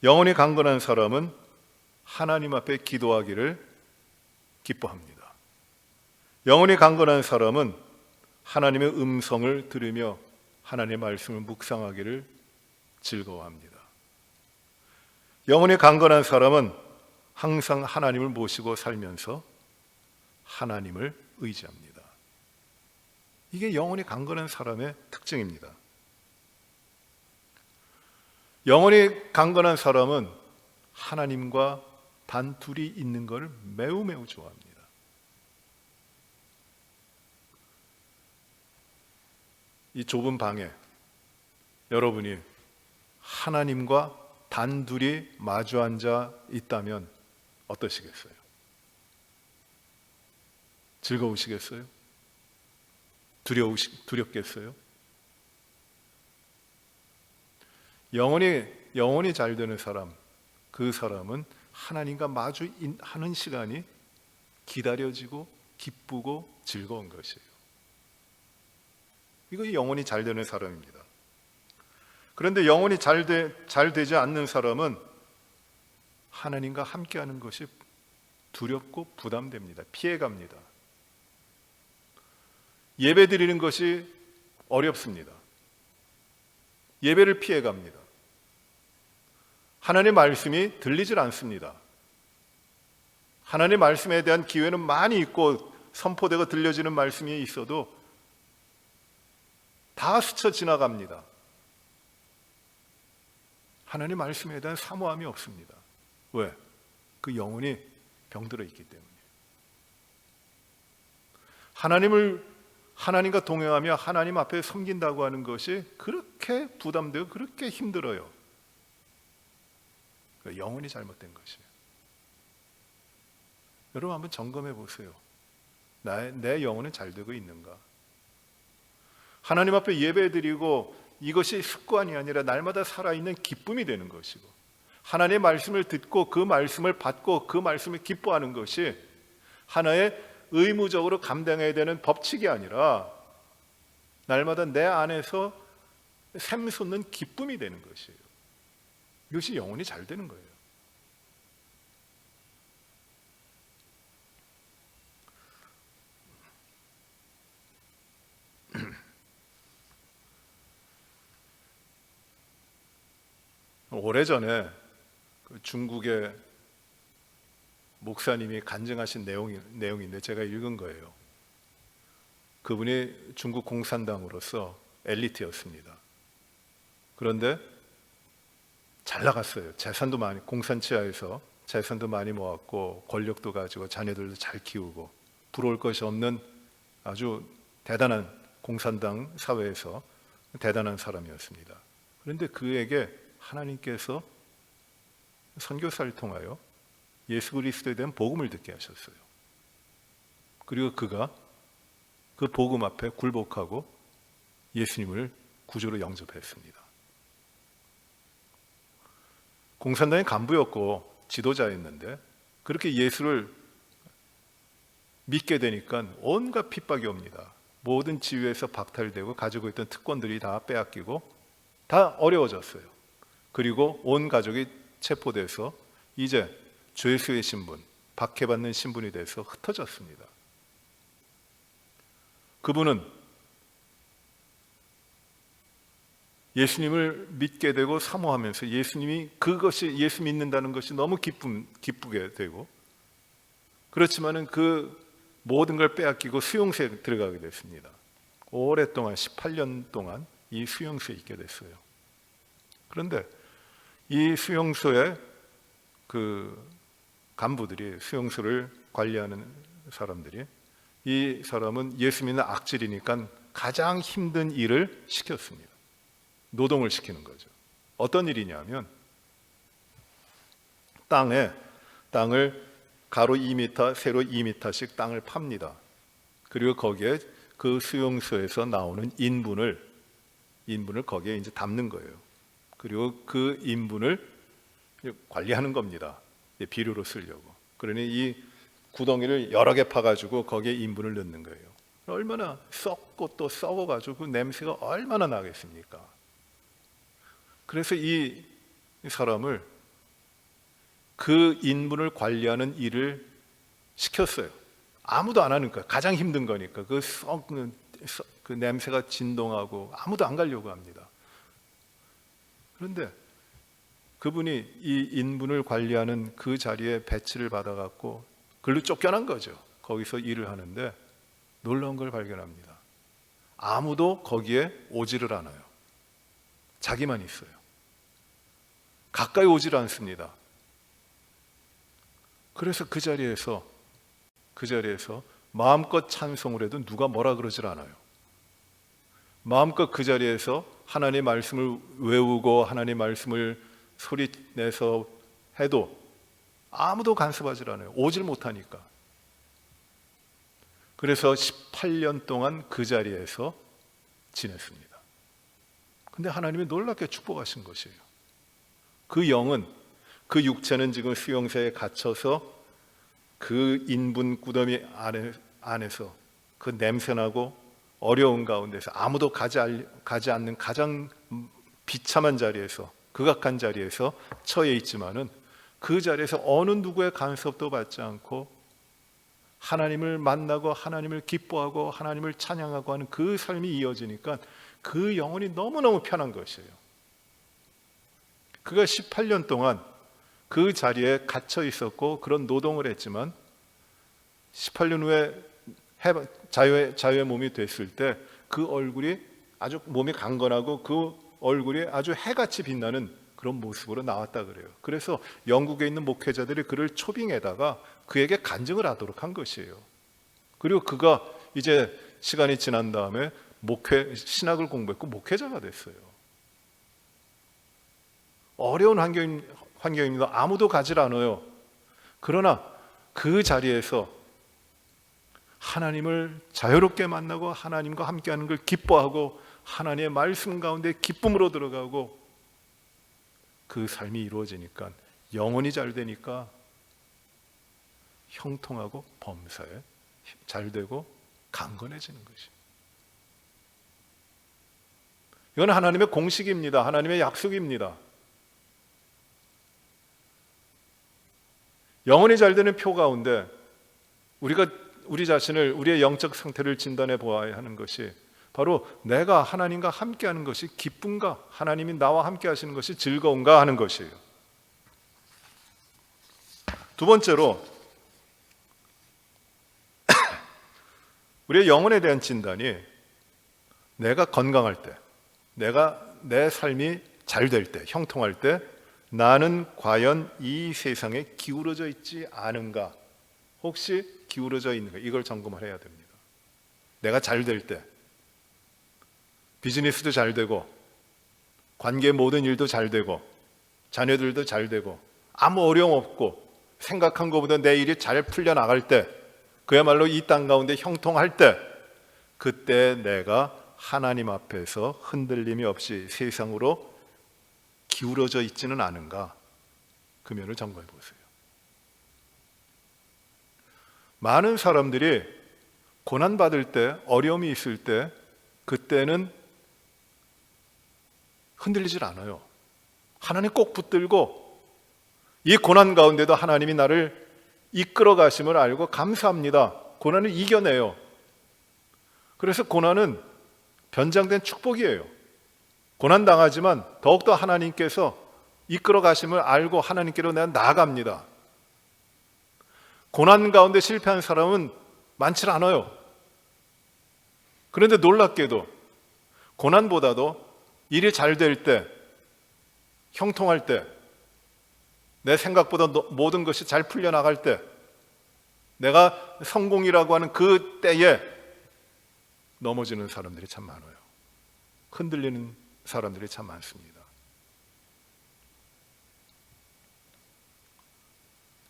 영혼이 강건한 사람은 하나님 앞에 기도하기를 기뻐합니다. 영혼이 강건한 사람은 하나님의 음성을 들으며 하나님의 말씀을 묵상하기를 즐거워합니다. 영혼이 강건한 사람은 항상 하나님을 모시고 살면서 하나님을 의지합니다. 이게 영혼이 강건한 사람의 특징입니다. 영혼이 강건한 사람은 하나님과 단둘이 있는 것을 매우 좋아합니다. 이 좁은 방에 여러분이 하나님과 단둘이 마주 앉아 있다면 어떠시겠어요? 즐거우시겠어요? 두렵겠어요? 영혼이 잘 되는 사람, 그 사람은 하나님과 마주하는 시간이 기다려지고 기쁘고 즐거운 것이에요. 이거 영혼이 잘 되는 사람입니다. 그런데 영혼이 잘 되지 않는 사람은 하나님과 함께하는 것이 두렵고 부담됩니다. 피해갑니다. 예배 드리는 것이 어렵습니다. 예배를 피해갑니다. 하나님의 말씀이 들리질 않습니다. 하나님의 말씀에 대한 기회는 많이 있고 선포되고 들려지는 말씀이 있어도 다 스쳐 지나갑니다. 하나님 말씀에 대한 사모함이 없습니다. 왜? 그 영혼이 병들어 있기 때문에. 하나님과 동행하며 하나님 앞에 섬긴다고 하는 것이 그렇게 부담되고 그렇게 힘들어요. 영혼이 잘못된 것이에요. 여러분 한번 점검해 보세요. 내 영혼은 잘 되고 있는가? 하나님 앞에 예배드리고 이것이 습관이 아니라 날마다 살아있는 기쁨이 되는 것이고, 하나님의 말씀을 듣고 그 말씀을 받고 그 말씀을 기뻐하는 것이 하나의 의무적으로 감당해야 되는 법칙이 아니라 날마다 내 안에서 샘솟는 기쁨이 되는 것이에요. 이것이 영혼이 잘 되는 거예요. 오래전에 중국의 목사님이 간증하신 내용인데 제가 읽은 거예요. 그분이 중국 공산당으로서 엘리트였습니다. 그런데 잘 나갔어요. 재산도 많이, 공산치하에서 재산도 많이 모았고 권력도 가지고 자녀들도 잘 키우고 부러울 것이 없는 아주 대단한 공산당 사회에서 대단한 사람이었습니다. 그런데 그에게 하나님께서 선교사를 통하여 예수 그리스도에 대한 복음을 듣게 하셨어요. 그리고 그가 그 복음 앞에 굴복하고 예수님을 구주로 영접했습니다. 공산당의 간부였고 지도자였는데 그렇게 예수를 믿게 되니까 온갖 핍박이 옵니다. 모든 지위에서 박탈되고 가지고 있던 특권들이 다 빼앗기고 다 어려워졌어요. 그리고 온 가족이 체포돼서 이제 죄수의 신분, 박해받는 신분이 돼서 흩어졌습니다. 그분은 예수님을 믿게 되고 사모하면서 예수님이 그것이 예수 믿는다는 것이 너무 기쁘게 되고, 그렇지만은 그 모든 걸 빼앗기고 수용소에 들어가게 됐습니다. 오랫동안 18년 동안 이 수용소에 있게 됐어요. 그런데 이 수용소의 그 간부들이, 수용소를 관리하는 사람들이, 이 사람은 예수 믿는 악질이니까 가장 힘든 일을 시켰습니다. 노동을 시키는 거죠. 어떤 일이냐면 땅을 가로 2m, 세로 2m씩 땅을 팝니다. 그리고 거기에 그 수용소에서 나오는 인분을 거기에 이제 담는 거예요. 그리고 그 인분을 관리하는 겁니다. 비료로 쓰려고. 그러니 이 구덩이를 여러 개 파가지고 거기에 인분을 넣는 거예요. 얼마나 썩고 또 썩어가지고 그 냄새가 얼마나 나겠습니까? 그래서 이 사람을 그 인분을 관리하는 일을 시켰어요. 아무도 안 하는 거야. 가장 힘든 거니까. 그 냄새가 진동하고 아무도 안 가려고 합니다. 그런데 그분이 이 인분을 관리하는 그 자리에 배치를 받아갖고 글로 쫓겨난 거죠. 거기서 일을 하는데 놀라운 걸 발견합니다. 아무도 거기에 오지를 않아요. 자기만 있어요. 가까이 오지를 않습니다. 그래서 그 자리에서 마음껏 찬송을 해도 누가 뭐라 그러질 않아요. 마음껏 그 자리에서 하나님의 말씀을 외우고 하나님의 말씀을 소리내서 해도 아무도 간섭하지 않아요. 오질 못하니까. 그래서 18년 동안 그 자리에서 지냈습니다. 근데 하나님이 놀랍게 축복하신 것이에요. 그 영은, 그 육체는 지금 수용소에 갇혀서 그 인분 구더미 안에서 그 냄새나고 어려운 가운데서 아무도 가지 않는 가장 비참한 자리에서, 극악한 자리에서 처해 있지만은 그 자리에서 어느 누구의 간섭도 받지 않고 하나님을 만나고 하나님을 기뻐하고 하나님을 찬양하고 하는 그 삶이 이어지니까 그 영혼이 너무너무 편한 것이에요. 그가 18년 동안 그 자리에 갇혀 있었고 그런 노동을 했지만 18년 후에 자유의 몸이 됐을 때 그 얼굴이 아주 몸이 강건하고 그 얼굴이 아주 해같이 빛나는 그런 모습으로 나왔다 그래요. 그래서 영국에 있는 목회자들이 그를 초빙에다가 그에게 간증을 하도록 한 것이에요. 그리고 그가 이제 시간이 지난 다음에 신학을 공부했고 목회자가 됐어요. 어려운 환경입니다. 아무도 가질 않아요. 그러나 그 자리에서 하나님을 자유롭게 만나고 하나님과 함께하는 걸 기뻐하고 하나님의 말씀 가운데 기쁨으로 들어가고 그 삶이 이루어지니까 영혼이 잘 되니까 형통하고 범사에 잘 되고 강건해지는 것이. 이건 하나님의 공식입니다. 하나님의 약속입니다. 영혼이 잘 되는 표 가운데 우리가 우리 자신을, 우리의 영적 상태를 진단해 보아야 하는 것이 바로 내가 하나님과 함께하는 것이 기쁜가, 하나님이 나와 함께 하시는 것이 즐거운가 하는 것이에요. 두 번째로 우리의 영혼에 대한 진단이 내가 건강할 때, 내 삶이 잘 될 때, 형통할 때 나는 과연 이 세상에 기울어져 있지 않은가, 혹시 기울어져 있는가, 이걸 점검을 해야 됩니다. 내가 잘 될 때 비즈니스도 잘 되고 관계 모든 일도 잘 되고 자녀들도 잘 되고 아무 어려움 없고 생각한 것보다 내 일이 잘 풀려나갈 때, 그야말로 이 땅 가운데 형통할 때, 그때 내가 하나님 앞에서 흔들림이 없이 세상으로 기울어져 있지는 않은가, 그 면을 점검해 보세요. 많은 사람들이 고난받을 때, 어려움이 있을 때, 그때는 흔들리질 않아요. 하나님 꼭 붙들고 이 고난 가운데도 하나님이 나를 이끌어 가심을 알고 감사합니다. 고난을 이겨내요. 그래서 고난은 변장된 축복이에요. 고난 당하지만 더욱더 하나님께서 이끌어 가심을 알고 하나님께로 내가 나아갑니다. 고난 가운데 실패한 사람은 많지 않아요. 그런데 놀랍게도 고난보다도 일이 잘 될 때, 형통할 때, 내 생각보다 모든 것이 잘 풀려나갈 때, 내가 성공이라고 하는 그 때에 넘어지는 사람들이 참 많아요. 흔들리는 사람들이 참 많습니다.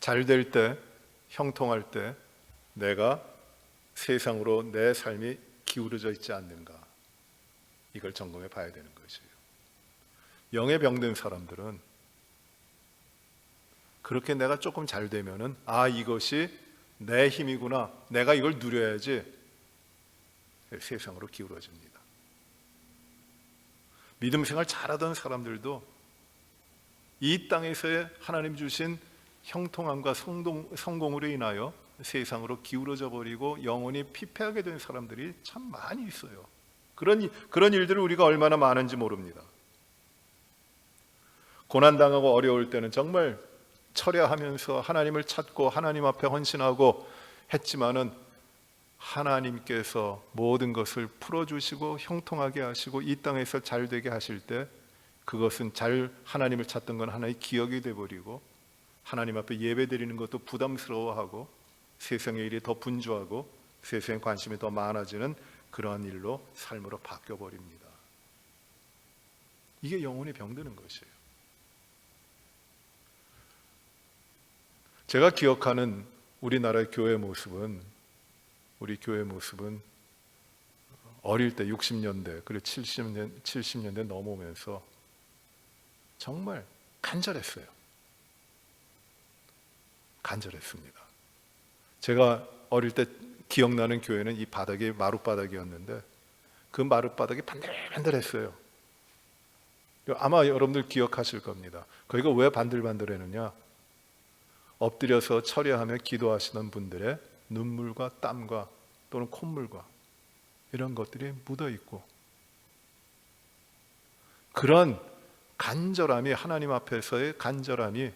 잘 될 때, 형통할 때 내가 세상으로 내 삶이 기울어져 있지 않는가, 이걸 점검해 봐야 되는 것이에요. 영에 병든 사람들은 그렇게 내가 조금 잘 되면은 이것이 내 힘이구나, 내가 이걸 누려야지, 세상으로 기울어집니다. 믿음 생활 잘하던 사람들도 이 땅에서의 하나님 주신 형통함과 성공으로 인하여 세상으로 기울어져 버리고 영혼이 피폐하게 된 사람들이 참 많이 있어요. 그런 일들을 우리가 얼마나 많은지 모릅니다. 고난당하고 어려울 때는 정말 철야하면서 하나님을 찾고 하나님 앞에 헌신하고 했지만은 하나님께서 모든 것을 풀어주시고 형통하게 하시고 이 땅에서 잘 되게 하실 때 그것은 하나님을 찾던 건 하나의 기억이 되어버리고 하나님 앞에 예배 드리는 것도 부담스러워하고 세상의 일이 더 분주하고 세상에 관심이 더 많아지는 그러한 일로 삶으로 바뀌어버립니다. 이게 영혼이 병드는 것이에요. 제가 기억하는 우리나라의 교회 모습은 어릴 때 60년대 그리고 70년대 넘어오면서 정말 간절했습니다. 제가 어릴 때 기억나는 교회는 이 바닥이 마룻바닥이었는데 그 마룻바닥이 반들반들했어요. 아마 여러분들 기억하실 겁니다. 거기가 왜 반들반들했느냐? 엎드려서 철야하며 기도하시는 분들의 눈물과 땀과 또는 콧물과 이런 것들이 묻어있고, 그런 간절함이, 하나님 앞에서의 간절함이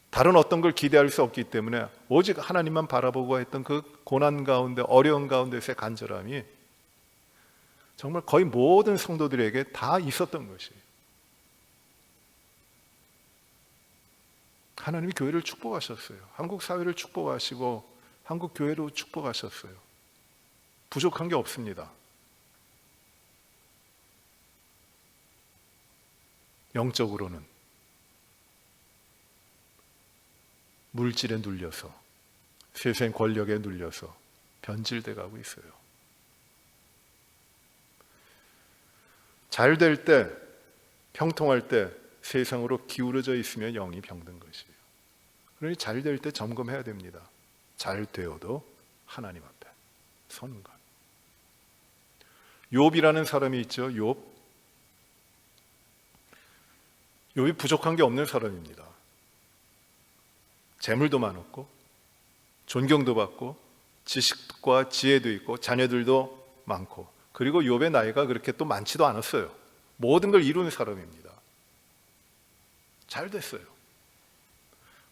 다른 어떤 걸 기대할 수 없기 때문에 오직 하나님만 바라보고 했던 그 고난 가운데, 어려운 가운데서의 간절함이 정말 거의 모든 성도들에게 다 있었던 것이에요. 하나님이 교회를 축복하셨어요. 한국 사회를 축복하시고 한국 교회로 축복하셨어요. 부족한 게 없습니다. 영적으로는 물질에 눌려서, 세상 권력에 눌려서 변질돼 가고 있어요. 잘 될 때, 형통할 때 세상으로 기울어져 있으면 영이 병든 것이에요. 그러니 잘 될 때 점검해야 됩니다. 잘 되어도 하나님 앞에 서는 것. 욥이라는 사람이 있죠. 욥이 부족한 게 없는 사람입니다. 재물도 많았고 존경도 받고 지식과 지혜도 있고 자녀들도 많고, 그리고 욥의 나이가 그렇게 또 많지도 않았어요. 모든 걸 이루는 사람입니다. 잘 됐어요.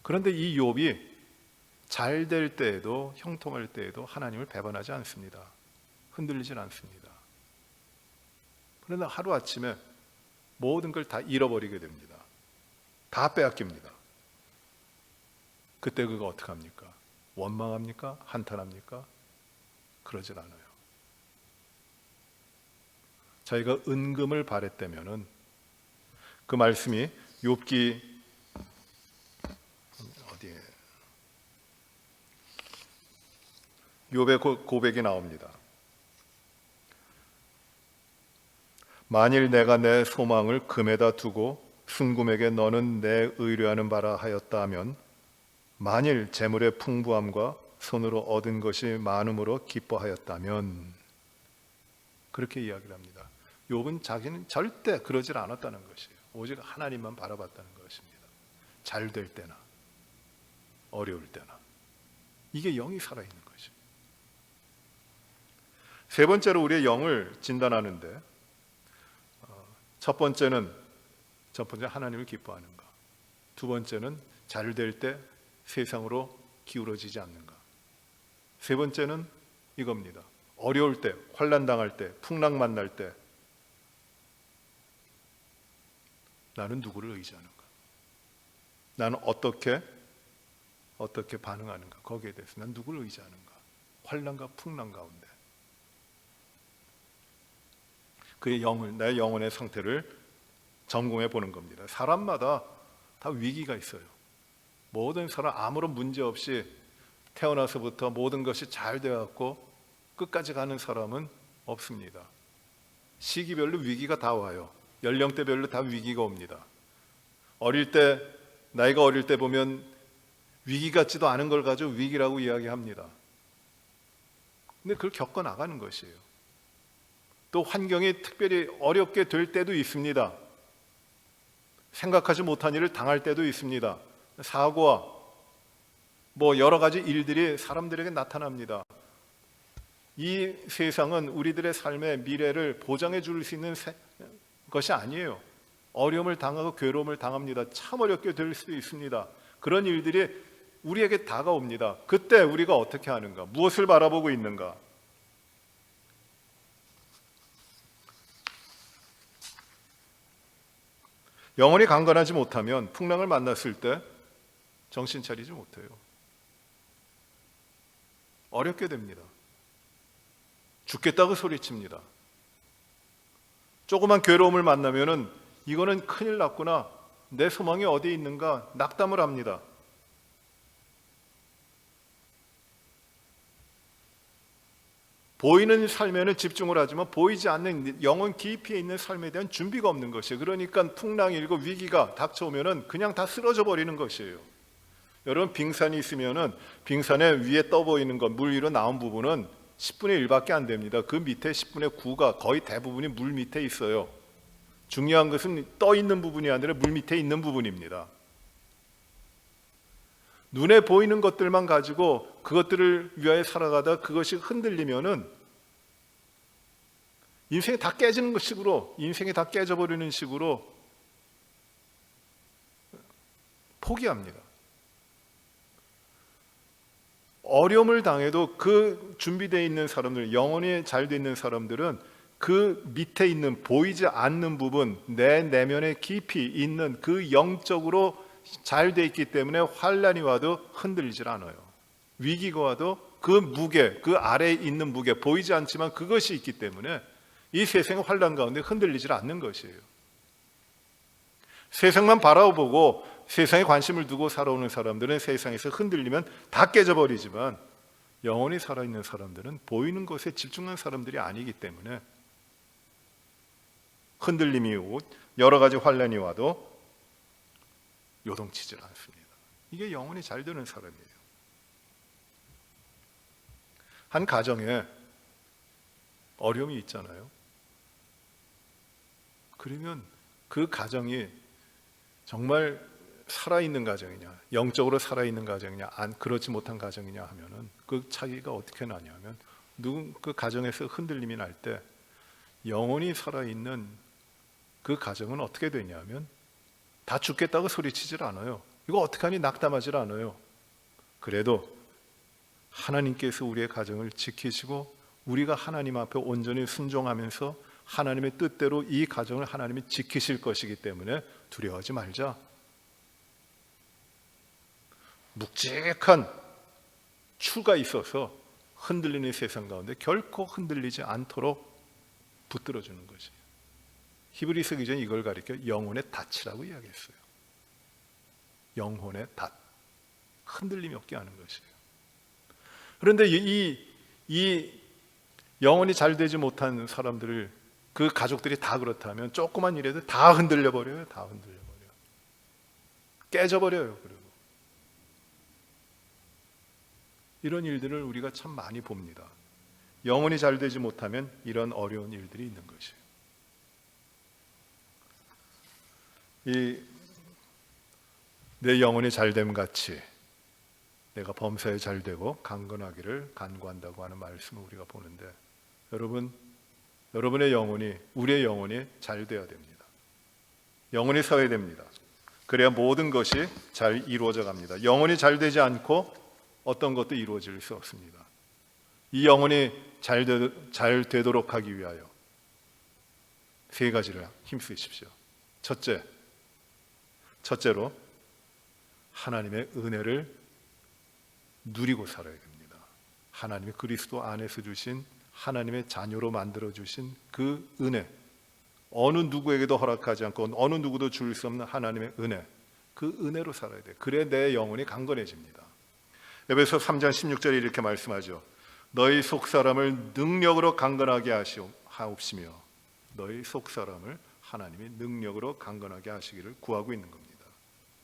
그런데 이 욥이 잘 될 때에도, 형통할 때에도 하나님을 배반하지 않습니다. 흔들리진 않습니다. 그러나 하루아침에 모든 걸 다 잃어버리게 됩니다. 다 빼앗깁니다. 그때 그거 어떡합니까? 원망합니까? 한탄합니까? 그러질 않아요. 자기가 은금을 바랬다면은 그 말씀이 욥기 어디에 욥의 고백이 나옵니다. 만일 내가 내 소망을 금에다 두고 순금에게 너는 내 의뢰하는 바라 하였다 하면, 만일 재물의 풍부함과 손으로 얻은 것이 많음으로 기뻐하였다면, 그렇게 이야기를 합니다. 욥은 자기는 절대 그러질 않았다는 것이에요. 오직 하나님만 바라봤다는 것입니다. 잘 될 때나 어려울 때나. 이게 영이 살아있는 것이에요. 세 번째로 우리의 영을 진단하는데 첫 번째 하나님을 기뻐하는가, 두 번째는 잘 될 때 세상으로 기울어지지 않는가, 세 번째는 이겁니다. 어려울 때, 환난 당할 때, 풍랑 만날 때 나는 누구를 의지하는가, 나는 어떻게 반응하는가, 거기에 대해서 난 누구를 의지하는가, 환난과 풍랑 가운데 그의 영을, 나의 영혼의 상태를 점검해 보는 겁니다. 사람마다 다 위기가 있어요. 모든 사람 아무런 문제 없이 태어나서부터 모든 것이 잘 되었고 끝까지 가는 사람은 없습니다. 시기별로 위기가 다 와요. 연령대별로 다 위기가 옵니다. 나이가 어릴 때 보면 위기 같지도 않은 걸 가지고 위기라고 이야기합니다. 근데 그걸 겪어 나가는 것이에요. 또 환경이 특별히 어렵게 될 때도 있습니다. 생각하지 못한 일을 당할 때도 있습니다. 사고와 여러 가지 일들이 사람들에게 나타납니다. 이 세상은 우리들의 삶의 미래를 보장해 줄 수 있는 것이 아니에요. 어려움을 당하고 괴로움을 당합니다. 참 어렵게 될 수도 있습니다. 그런 일들이 우리에게 다가옵니다. 그때 우리가 어떻게 하는가? 무엇을 바라보고 있는가? 영혼이 강건하지 못하면 풍랑을 만났을 때 정신 차리지 못해요. 어렵게 됩니다. 죽겠다고 소리칩니다. 조그만 괴로움을 만나면은 이거는 큰일 났구나, 내 소망이 어디에 있는가 낙담을 합니다. 보이는 삶에는 집중을 하지만 보이지 않는 영혼 깊이에 있는 삶에 대한 준비가 없는 것이에요. 그러니까 풍랑이 일고 위기가 닥쳐오면은 그냥 다 쓰러져 버리는 것이에요. 여러분, 빙산이 있으면은 빙산의 위에 떠 보이는 것, 물 위로 나온 부분은 10분의 1밖에 안 됩니다. 그 밑에 10분의 9가 거의 대부분이 물 밑에 있어요. 중요한 것은 떠 있는 부분이 아니라 물 밑에 있는 부분입니다. 눈에 보이는 것들만 가지고 그것들을 위하여 살아가다 그것이 흔들리면은 인생이 다 깨지는 식으로, 인생이 다 깨져버리는 식으로 포기합니다. 어려움을 당해도 그 준비되어 있는 사람들, 영혼이 잘 돼 있는 사람들은 그 밑에 있는 보이지 않는 부분, 내 내면에 깊이 있는 그 영적으로 잘 돼 있기 때문에 환난이 와도 흔들리질 않아요. 위기가 와도 그 무게, 그 아래에 있는 무게, 보이지 않지만 그것이 있기 때문에 이 세상의 환난 가운데 흔들리질 않는 것이에요. 세상만 바라보고 세상에 관심을 두고 살아오는 사람들은 세상에서 흔들리면 다 깨져버리지만 영혼이 살아있는 사람들은 보이는 것에 집중한 사람들이 아니기 때문에 흔들림이 오고 여러 가지 환난이 와도 요동치질 않습니다. 이게 영혼이 잘 되는 사람이에요. 한 가정에 어려움이 있잖아요. 그러면 그 가정이 정말 살아있는 가정이냐, 영적으로 살아있는 가정이냐, 그렇지 못한 가정이냐 하면은 그 차이가 어떻게 나냐면, 그 가정에서 흔들림이 날 때 영혼이 살아있는 그 가정은 어떻게 되냐면 다 죽겠다고 소리치질 않아요. 이거 어떡하니 낙담하질 않아요. 그래도 하나님께서 우리의 가정을 지키시고 우리가 하나님 앞에 온전히 순종하면서 하나님의 뜻대로 이 가정을 하나님이 지키실 것이기 때문에 두려워하지 말자. 묵직한 추가 있어서 흔들리는 세상 가운데 결코 흔들리지 않도록 붙들어주는 것이에요. 히브리서 기자는 이걸 가리켜 영혼의 닻이라고 이야기했어요. 영혼의 닻, 흔들림이 없게 하는 것이에요. 그런데 이 영혼이 잘 되지 못한 사람들을, 그 가족들이 다 그렇다면 조그만 일에도 다 흔들려 버려요. 다 흔들려 버려요. 깨져버려요. 그리고 이런 일들을 우리가 참 많이 봅니다. 영혼이 잘 되지 못하면 이런 어려운 일들이 있는 것이에요. 내 영혼이 잘됨 같이 내가 범사에 잘되고 강건하기를 간구한다고 하는 말씀을 우리가 보는데, 여러분의 영혼이, 우리의 영혼이 잘 돼야 됩니다. 영혼이 서야 됩니다. 그래야 모든 것이 잘 이루어져 갑니다. 영혼이 잘 되지 않고 어떤 것도 이루어질 수 없습니다. 이 영혼이 잘 되도록 하기 위하여 세 가지를 힘쓰십시오. 첫째로 하나님의 은혜를 누리고 살아야 됩니다. 하나님의 그리스도 안에서 주신 하나님의 자녀로 만들어 주신 그 은혜, 어느 누구에게도 허락하지 않고 어느 누구도 줄 수 없는 하나님의 은혜, 그 은혜로 살아야 돼요. 그래 내 영혼이 강건해집니다. 에베소 3장 16절에 이렇게 말씀하죠. 너희 속사람을 능력으로 강건하게 하옵시며, 너희 속사람을 하나님이 능력으로 강건하게 하시기를 구하고 있는 겁니다.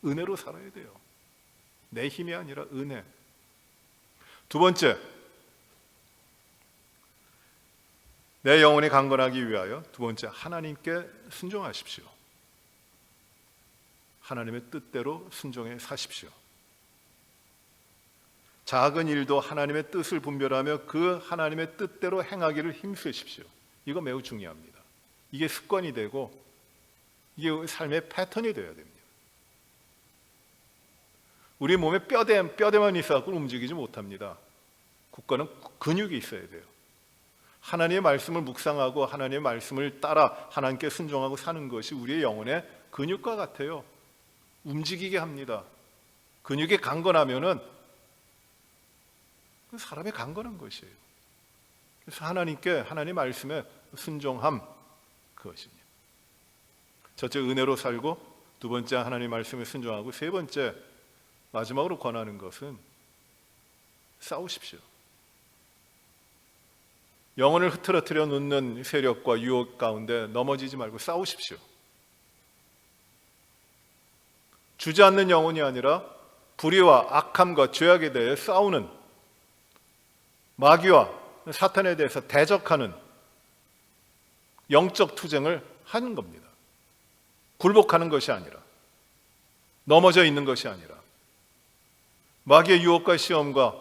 은혜로 살아야 돼요. 내 힘이 아니라 은혜. 두 번째, 내 영혼이 강건하기 위하여 두 번째, 하나님께 순종하십시오. 하나님의 뜻대로 순종해 사십시오. 작은 일도 하나님의 뜻을 분별하며 그 하나님의 뜻대로 행하기를 힘쓰십시오. 이거 매우 중요합니다. 이게 습관이 되고 이게 삶의 패턴이 되어야 됩니다. 우리 몸에 뼈대만 있어서 움직이지 못합니다. 국가는 근육이 있어야 돼요. 하나님의 말씀을 묵상하고 하나님의 말씀을 따라 하나님께 순종하고 사는 것이 우리의 영혼의 근육과 같아요. 움직이게 합니다. 근육이 강건하면은 그 사람이 강건한 것이에요. 그래서 하나님 말씀에 순종함, 그것입니다. 첫째, 은혜로 살고, 두 번째, 하나님 말씀에 순종하고, 세 번째, 마지막으로 권하는 것은 싸우십시오. 영혼을 흐트러뜨려 놓는 세력과 유혹 가운데 넘어지지 말고 싸우십시오. 주저앉는 영혼이 아니라 불의와 악함과 죄악에 대해 싸우는, 마귀와 사탄에 대해서 대적하는 영적 투쟁을 하는 겁니다. 굴복하는 것이 아니라, 넘어져 있는 것이 아니라, 마귀의 유혹과 시험과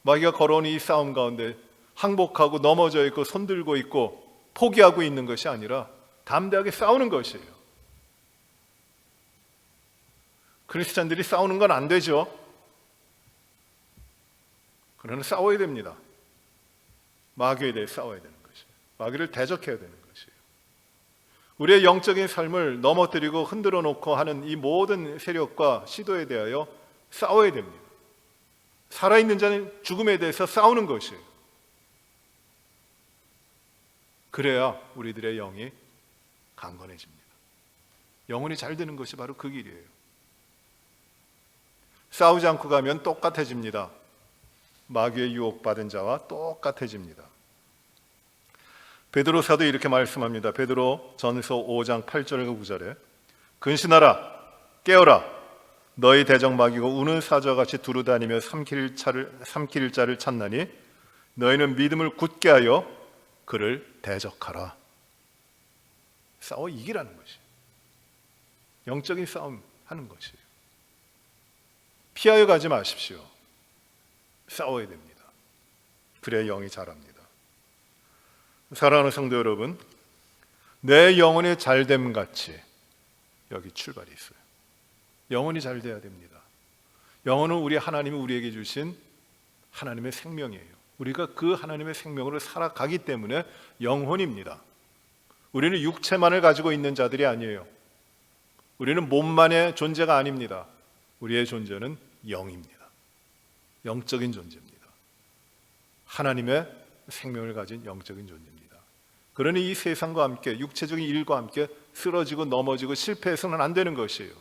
마귀가 걸어온 이 싸움 가운데 항복하고 넘어져 있고 손들고 있고 포기하고 있는 것이 아니라 담대하게 싸우는 것이에요. 크리스찬들이 싸우는 건 안 되죠. 그러나 싸워야 됩니다. 마귀에 대해 싸워야 되는 것이에요. 마귀를 대적해야 되는 것이에요. 우리의 영적인 삶을 넘어뜨리고 흔들어 놓고 하는 이 모든 세력과 시도에 대하여 싸워야 됩니다. 살아있는 자는 죽음에 대해서 싸우는 것이에요. 그래야 우리들의 영이 강건해집니다. 영혼이 잘 되는 것이 바로 그 길이에요. 싸우지 않고 가면 똑같아집니다. 마귀의 유혹받은 자와 똑같아집니다. 베드로 사도 이렇게 말씀합니다. 베드로 전서 5장 8절과 9절에 근신하라, 깨어라, 너희 대적 마귀가 우는 사자와 같이 두루다니며 삼킬 자를 찾나니 너희는 믿음을 굳게 하여 그를 대적하라. 싸워 이기라는 것이에요. 영적인 싸움 하는 것이에요. 피하여 가지 마십시오. 싸워야 됩니다. 그래야 영이 자랍니다. 사랑하는 성도 여러분, 내 영혼이 잘됨 같이 여기 출발이 있어요. 영혼이 잘 돼야 됩니다. 영혼은 하나님이 우리에게 주신 하나님의 생명이에요. 우리가 그 하나님의 생명으로 살아가기 때문에 영혼입니다. 우리는 육체만을 가지고 있는 자들이 아니에요. 우리는 몸만의 존재가 아닙니다. 우리의 존재는 영입니다. 영적인 존재입니다. 하나님의 생명을 가진 영적인 존재입니다. 그러니 이 세상과 함께 육체적인 일과 함께 쓰러지고 넘어지고 실패해서는 안 되는 것이에요.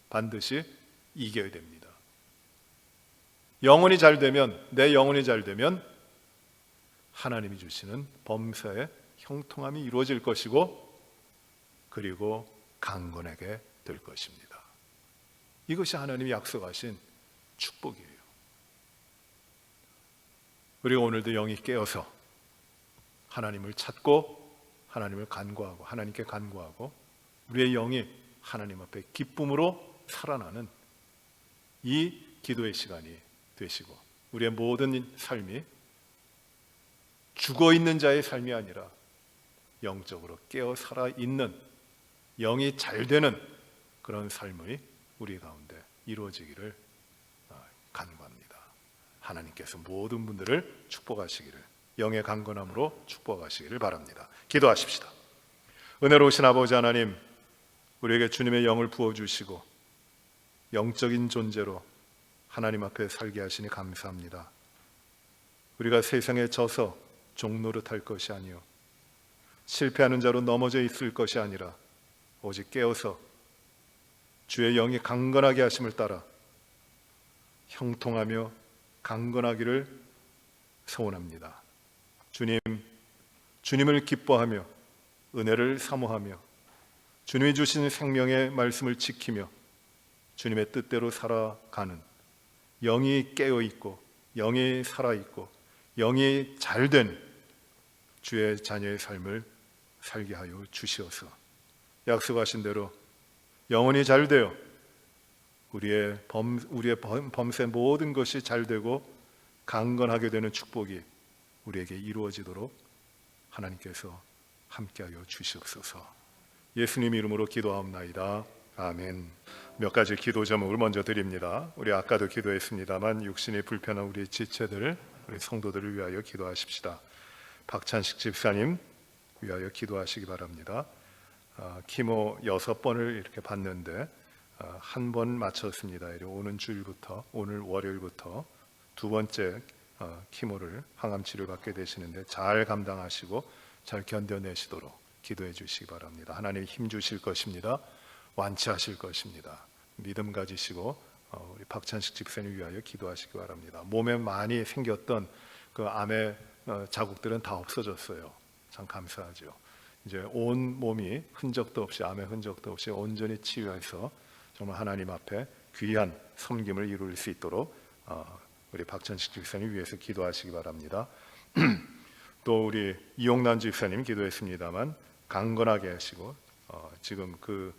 반드시 이겨야 됩니다. 영혼이 잘 되면, 내 영혼이 잘 되면 하나님이 주시는 범사의 형통함이 이루어질 것이고, 그리고 강건하게 될 것입니다. 이것이 하나님이 약속하신 축복이에요. 우리가 오늘도 영이 깨어서 하나님을 찾고 하나님을 간구하고 하나님께 간구하고 우리의 영이 하나님 앞에 기쁨으로 살아나는 이 기도의 시간이 되시고 우리의 모든 삶이 죽어 있는 자의 삶이 아니라 영적으로 깨어 살아 있는, 영이 잘 되는 그런 삶이 우리 가운데 이루어지기를 간구합니다. 하나님께서 모든 분들을 축복하시기를, 영의 강건함으로 축복하시기를 바랍니다. 기도하십시다. 은혜로우신 아버지 하나님, 우리에게 주님의 영을 부어주시고 영적인 존재로 하나님 앞에 살게 하시니 감사합니다. 우리가 세상에 져서 종노릇할 것이 아니요 실패하는 자로 넘어져 있을 것이 아니라 오직 깨어서 주의 영이 강건하게 하심을 따라 형통하며 강건하기를 소원합니다. 주님, 주님을 기뻐하며 은혜를 사모하며 주님이 주신 생명의 말씀을 지키며 주님의 뜻대로 살아가는, 영이 깨어있고 영이 살아있고 영이 잘된 주의 자녀의 삶을 살게 하여 주시옵소서. 약속하신 대로 영혼이 잘되어 우리의 범세 모든 것이 잘되고 강건하게 되는 축복이 우리에게 이루어지도록 하나님께서 함께하여 주시옵소서. 예수님 이름으로 기도하옵나이다. 아멘. 몇 가지 기도 제목을 먼저 드립니다. 우리 아까도 기도했습니다만 육신이 불편한 우리 지체들, 우리 성도들을 위하여 기도하십시다. 박찬식 집사님 위하여 기도하시기 바랍니다. 키모 6번을 이렇게 받는데 한 번 마쳤습니다. 오는 주일부터, 오늘 월요일부터 두 번째 키모를 항암 치료를 받게 되시는데 잘 감당하시고 잘 견뎌내시도록 기도해 주시기 바랍니다. 하나님 힘 주실 것입니다. 완치하실 것입니다. 믿음 가지시고 우리 박찬식 집사님 위하여 기도하시기 바랍니다. 몸에 많이 생겼던 그 암의 자국들은 다 없어졌어요. 참 감사하죠. 이제 온 몸이 흔적도 없이, 암의 흔적도 없이 온전히 치유해서 정말 하나님 앞에 귀한 섬김을 이룰 수 있도록 우리 박찬식 집사님 위해서 기도하시기 바랍니다. 또 우리 이용란 집사님 기도했습니다만 강건하게 하시고 지금 그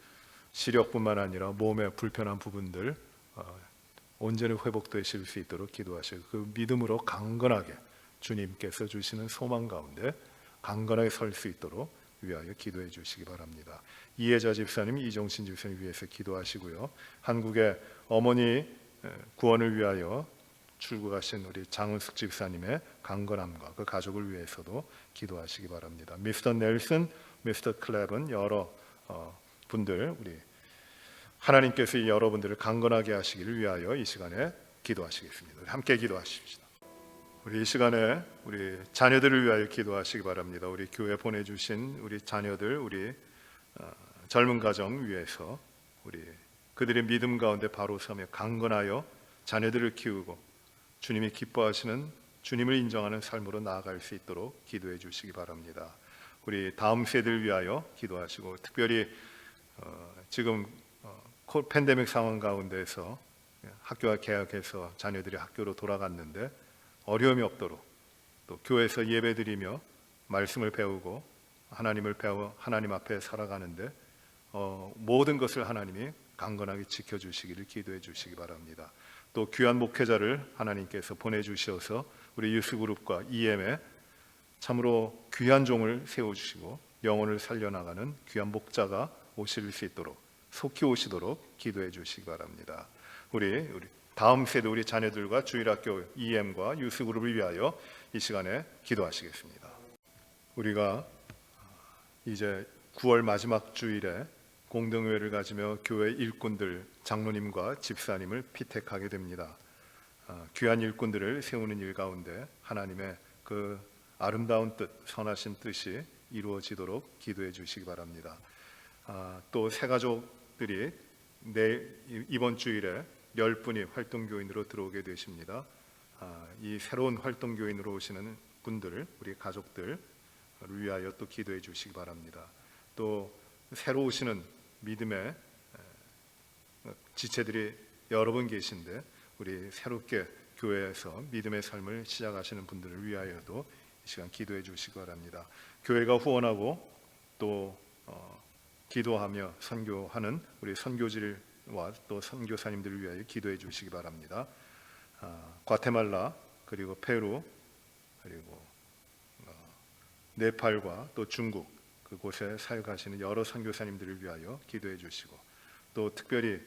시력뿐만 아니라 몸의 불편한 부분들 온전히 회복되실 수 있도록 기도하시고 그 믿음으로 강건하게 주님께서 주시는 소망 가운데 강건하게 설 수 있도록 위하여 기도해 주시기 바랍니다. 이혜자 집사님, 이정신 집사님 위해서 기도하시고요. 한국의 어머니 구원을 위하여 출국하신 우리 장은숙 집사님의 강건함과 그 가족을 위해서도 기도하시기 바랍니다. 미스터 넬슨, 미스터 클랩은 여러 분들, 우리 하나님께서 여러분들을 강건하게 하시기를 위하여 이 시간에 기도하시겠습니다. 함께 기도하십시다. 우리 이 시간에 우리 자녀들을 위하여 기도하시기 바랍니다. 우리 교회 보내주신 우리 자녀들, 우리 젊은 가정 위해서 우리 그들의 믿음 가운데 바로 서며 강건하여 자녀들을 키우고 주님이 기뻐하시는, 주님을 인정하는 삶으로 나아갈 수 있도록 기도해 주시기 바랍니다. 우리 다음 세대를 위하여 기도하시고 특별히 지금 팬데믹 상황 가운데서 학교가 개학해서 자녀들이 학교로 돌아갔는데 어려움이 없도록, 또 교회에서 예배드리며 말씀을 배우고 하나님을 배워 하나님 앞에 살아가는데 모든 것을 하나님이 강건하게 지켜주시기를 기도해 주시기 바랍니다. 또 귀한 목회자를 하나님께서 보내주셔서 우리 유스그룹과 EM에 참으로 귀한 종을 세워주시고 영혼을 살려나가는 귀한 목자가 오실 수 있도록 속히 오시도록 기도해 주시기 바랍니다. 우리 다음 세대 우리 자녀들과 주일학교 EM과 유스그룹을 위하여 이 시간에 기도하시겠습니다. 우리가 이제 9월 마지막 주일에 공동회를 가지며 교회 일꾼들, 장로님과 집사님을 피택하게 됩니다. 귀한 일꾼들을 세우는 일 가운데 하나님의 그 아름다운 뜻, 선하신 뜻이 이루어지도록 기도해 주시기 바랍니다. 또 새 가족들이 이번 주일에 10분이 활동교인으로 들어오게 되십니다. 이 새로운 활동교인으로 오시는 분들, 우리 가족들을 위하여 또 기도해 주시기 바랍니다. 또 새로 오시는 믿음의 지체들이 여러 분 계신데 우리 새롭게 교회에서 믿음의 삶을 시작하시는 분들을 위하여도 이 시간 기도해 주시기 바랍니다. 교회가 후원하고 또 기도하며 선교하는 우리 선교지와 또 선교사님들을 위하여 기도해 주시기 바랍니다. 과테말라, 그리고 페루, 그리고 네팔과 또 중국 그곳에 사역하시는 여러 선교사님들을 위하여 기도해 주시고, 또 특별히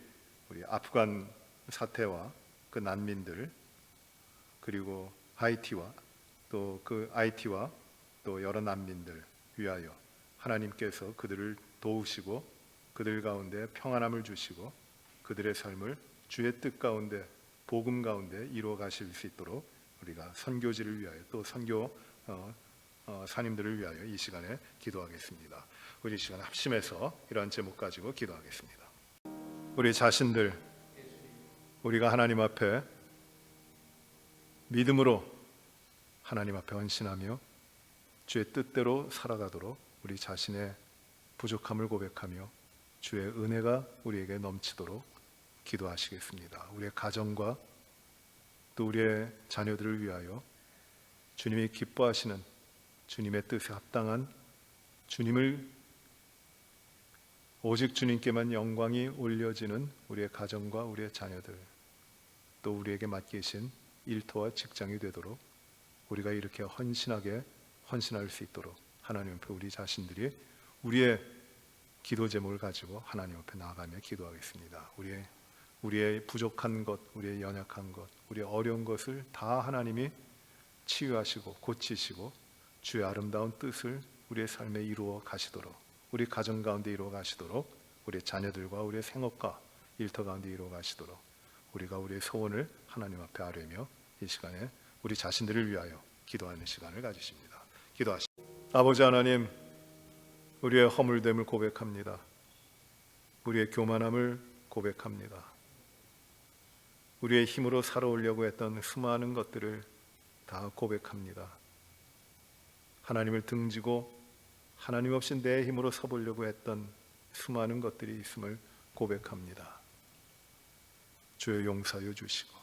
우리 아프간 사태와 그 난민들, 그리고 하이티와 또 그 IT와 또 여러 난민들 위하여 하나님께서 그들을 도우시고 그들 가운데 평안함을 주시고 그들의 삶을 주의 뜻 가운데 복음 가운데 이루어 가실 수 있도록 우리가 선교지를 위하여 또 선교 사님들을 위하여 이 시간에 기도하겠습니다. 우리 이 시간 합심해서 이러한 제목 가지고 기도하겠습니다. 우리 자신들, 우리가 하나님 앞에 믿음으로 하나님 앞에 헌신하며 주의 뜻대로 살아가도록 우리 자신의 부족함을 고백하며 주의 은혜가 우리에게 넘치도록 기도하시겠습니다. 우리의 가정과 또 우리의 자녀들을 위하여 주님이 기뻐하시는 주님의 뜻에 합당한 주님을 오직 주님께만 영광이 올려지는 우리의 가정과 우리의 자녀들, 또 우리에게 맡기신 일터와 직장이 되도록 우리가 이렇게 헌신하게 헌신할 수 있도록 하나님 앞에 우리 자신들이 우리의 기도 제목을 가지고 하나님 앞에 나아가며 기도하겠습니다. 우리의 부족한 것, 우리의 연약한 것, 우리의 어려운 것을 다 하나님이 치유하시고 고치시고 주의 아름다운 뜻을 우리의 삶에 이루어 가시도록, 우리 가정 가운데 이루어 가시도록, 우리 자녀들과 우리의 생업과 일터 가운데 이루어 가시도록 우리가 우리의 소원을 하나님 앞에 아뢰며 이 시간에 우리 자신들을 위하여 기도하는 시간을 가지십니다. 기도하십니다. 아버지 하나님, 우리의 허물됨을 고백합니다. 우리의 교만함을 고백합니다. 우리의 힘으로 살아오려고 했던 수많은 것들을 다 고백합니다. 하나님을 등지고 하나님 없이 내 힘으로 서보려고 했던 수많은 것들이 있음을 고백합니다. 주여 용서하여 주시고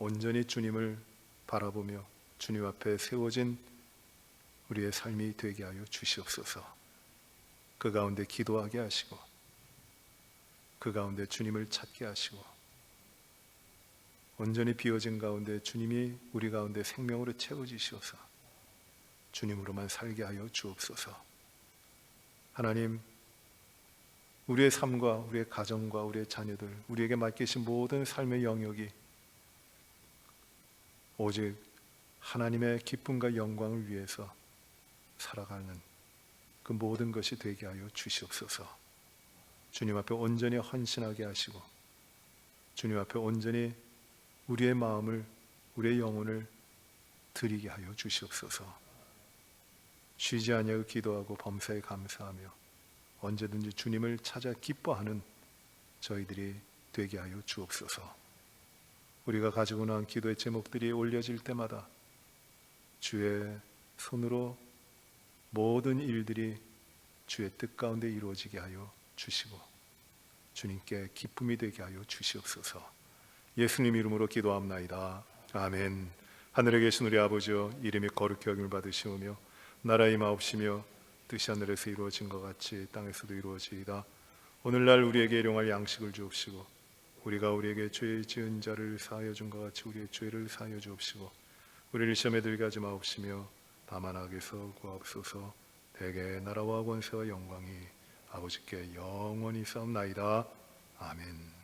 온전히 주님을 바라보며 주님 앞에 세워진 우리의 삶이 되게 하여 주시옵소서. 그 가운데 기도하게 하시고 그 가운데 주님을 찾게 하시고 온전히 비워진 가운데 주님이 우리 가운데 생명으로 채워주시옵소서. 주님으로만 살게 하여 주옵소서. 하나님, 우리의 삶과 우리의 가정과 우리의 자녀들, 우리에게 맡기신 모든 삶의 영역이 오직 하나님의 기쁨과 영광을 위해서 살아가는 그 모든 것이 되게 하여 주시옵소서. 주님 앞에 온전히 헌신하게 하시고 주님 앞에 온전히 우리의 마음을, 우리의 영혼을 드리게 하여 주시옵소서. 쉬지 아니하고 기도하고 범사에 감사하며 언제든지 주님을 찾아 기뻐하는 저희들이 되게 하여 주옵소서. 우리가 가지고 나온 기도의 제목들이 올려질 때마다 주의 손으로 모든 일들이 주의 뜻 가운데 이루어지게 하여 주시고 주님께 기쁨이 되게 하여 주시옵소서. 예수님 이름으로 기도합나이다. 아멘. 하늘에 계신 우리 아버지여, 이름이 거룩히 여김을 받으시오며 나라의 마옵시며 뜻이 하늘에서 이루어진 것 같이 땅에서도 이루어지이다. 오늘날 우리에게 일용할 양식을 주옵시고 우리가 우리에게 죄 지은 자를 사하여 준 것 같이 우리의 죄를 사하여 주옵시고 우리를 시험에 들게 하지 마옵시며 다만 악에서 구하옵소서. 대개 나라와 권세와 영광이 아버지께 영원히 싸움나이다. 아멘.